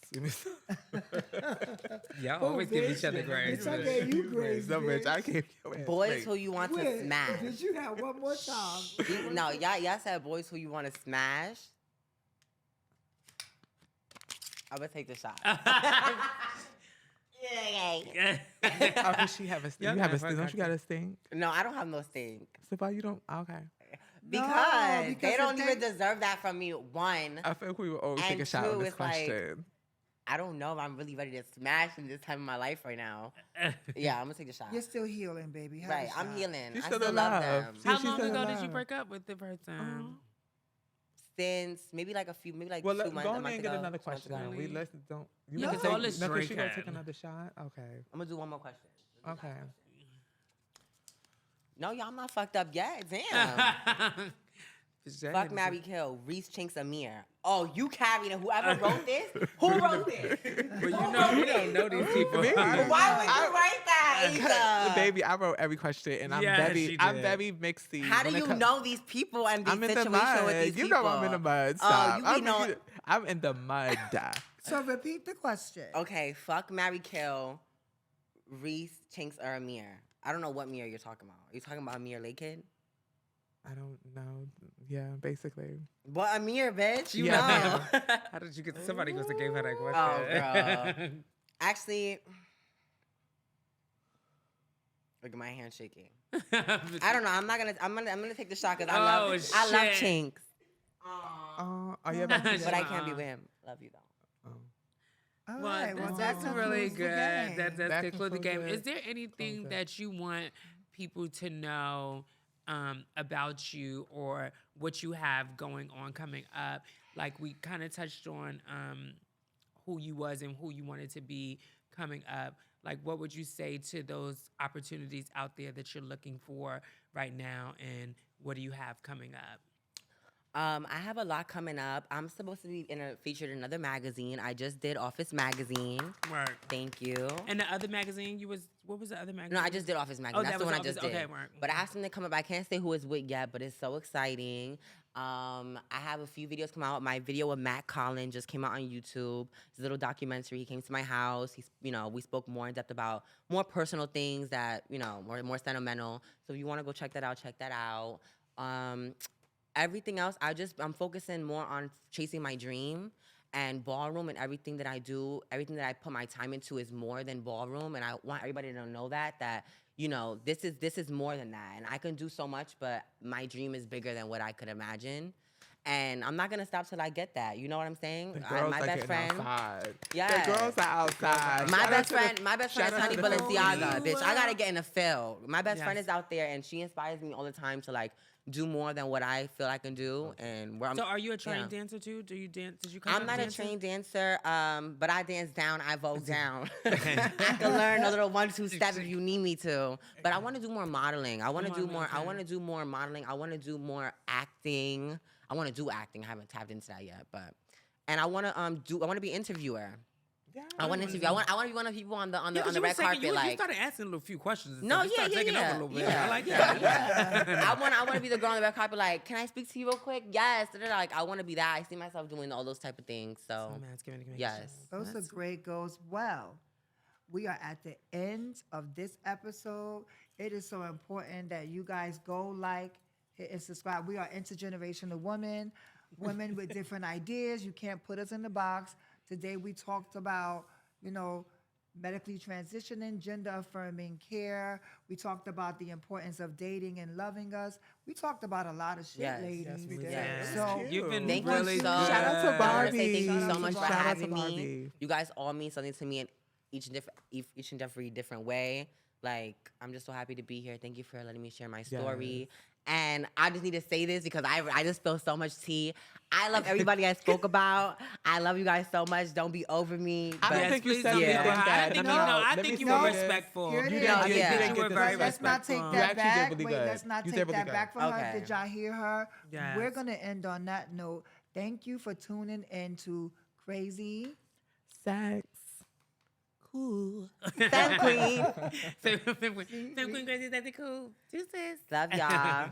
Y'all Oh, always give bitch. each other grace. Bitch, I gave you grace, No, bitch, I bitch. gave you ass Boys grace. who you want to Wait, smash. Did you have one more time? No, y'all said boys who you want to smash. I'm gonna take the shot. Yeah. Oh, does she have a stink? Yeah, You have a I stink. Don't you got a stink? No, I don't have no stink. So why you don't? Okay. Because because they don't if even they- deserve that from me. One, I feel like we will always take And a shot two, on this it's like- question. I don't know if I'm really ready to smash in this time of my life right now. Yeah, I'm gonna take the shot. You're still healing, baby. Have a Right, I'm shot. healing. She's I still still love alive. them. See, How she's long still ago did you alive. break up with the person? Since maybe like Well, 2 go months, on a and month get ago, another 2 months question. ago. We don't. You No, gonna it's all take, this no, 'cause drink she gonna hat. take another shot. Okay. I'm gonna do one more question. Okay. No, y'all, I'm not fucked up yet. Damn. Fuck, marry, kill. Reese Chinks Amir. Oh, you carried it. Whoever wrote this, who wrote this? But we don't know these people. Me. Why would you write that, Issa? Baby, I wrote every question, and I'm Yeah, very, she I'm did. very mixy. How do when it you comes- know these people and be I'm in the situation mud. with these You people? know I'm in the mud. Oh, Stop. you be knowing. I'm in the mud. So repeat the question. Okay, fuck, marry, kill. Reese Chinks or Amir. I don't know what Amir you're talking about. Are you talking about Amir Lake Kid? I don't know. Yeah, basically. What Amir, bitch? You Yeah. know. How did you get? Somebody must have gave her that Oh, question. girl. Actually, look at my hand shaking. I don't know. I'm gonna take the shot because I love shit. Chinks, Are you about to but I can't be with him. Love you though. All Well, right. Well, that that's really concludes the good. game. That does That conclude the concludes game. it. Is there anything that you want people to know about you or what you have going on coming up? Like we kind of touched on who you was and who you wanted to be coming up. Like, what would you say to those opportunities out there that you're looking for right now, and what do you have coming up? I have a lot coming up. I'm supposed to be featured in another magazine. I just did Office Magazine. Right. Thank you. And the other magazine, what was the other magazine? No, I just did Office Magazine. Oh, That's that the was one I Office. just did. Okay, right. But I have something coming up. I can't say who it's with yet, but it's so exciting. I have a few videos come out. My video with Matt Collin just came out on YouTube. It's a little documentary. He came to my house. We spoke more in depth about more personal things that, more sentimental. So if you want to go check that out, check that out. Everything else, I'm focusing more on chasing my dream, and Ballroom and everything that I do, everything that I put my time into is more than Ballroom, and I want everybody to know that this is more than that, and I can do so much, but my dream is bigger than what I could imagine, and I'm not gonna stop till I get that. You know what I'm saying? The girls My are best getting friend. outside. Yeah. The girls are outside. My Shout best out to friend is shout out Honey to the Balenciaga, Femmes. bitch. I gotta get in the field. My best friend Yes. is out there, and she inspires me all the time to do more than what I feel I can do. And where I'm. So, are you a trained yeah. dancer too? Do you dance? Did you come I'm up not a dancing? trained dancer, but I dance down. I vogue down. I can learn a little 1-2 step if you need me to. But I want to do more modeling. I want to do more. I want to do more modeling. I want to do more acting. I want to do acting. I haven't tapped into that yet, and I want to I want to be an interviewer. Yeah. I want to interview. I want to be one of the people on the red carpet. You started asking a little few questions. And No, stuff. You started taking over a little bit. I like yeah, that. yeah. I want to be the girl on the red carpet. Like, can I speak to you real quick? Yes. And they're like, I want to be that. I see myself doing all those type of things. So, Oh, man, it's giving me yes. Those are great goals. Well, we are at the end of this episode. It is so important that you guys go hit and subscribe. We are intergenerational women with different ideas. You can't put us in the box. Today we talked about, medically transitioning, gender affirming care. We talked about the importance of dating and loving us. We talked about a lot of shit, Yes. ladies. Yes, we did. Yes. So You've been Thank really you so good. Shout out to I want to Barbie. say thank you Shout so out much to for Barbie. having me. Barbie. You guys all mean something to me in each and every different way. Like, I'm just so happy to be here. Thank you for letting me share my story. And I just need to say this because I just feel so much tea. I love everybody I spoke about. I love you guys so much. Don't be over me. I don't Yes, think you please said don't be anything over her. bad. I think No, I let think me you say were this. respectful. Here it You is. didn't, you Yeah. didn't You were get very Let's not respectful. take You that actually back. did really Wait, good. let's not You take did really that good. back from her. Okay. Did y'all hear her? Yes. We're going to end on that note. Thank you for tuning into Crazy. Sex. Cool. Femme queen. Femme queen crazy, that's cool. Deuces. Love y'all.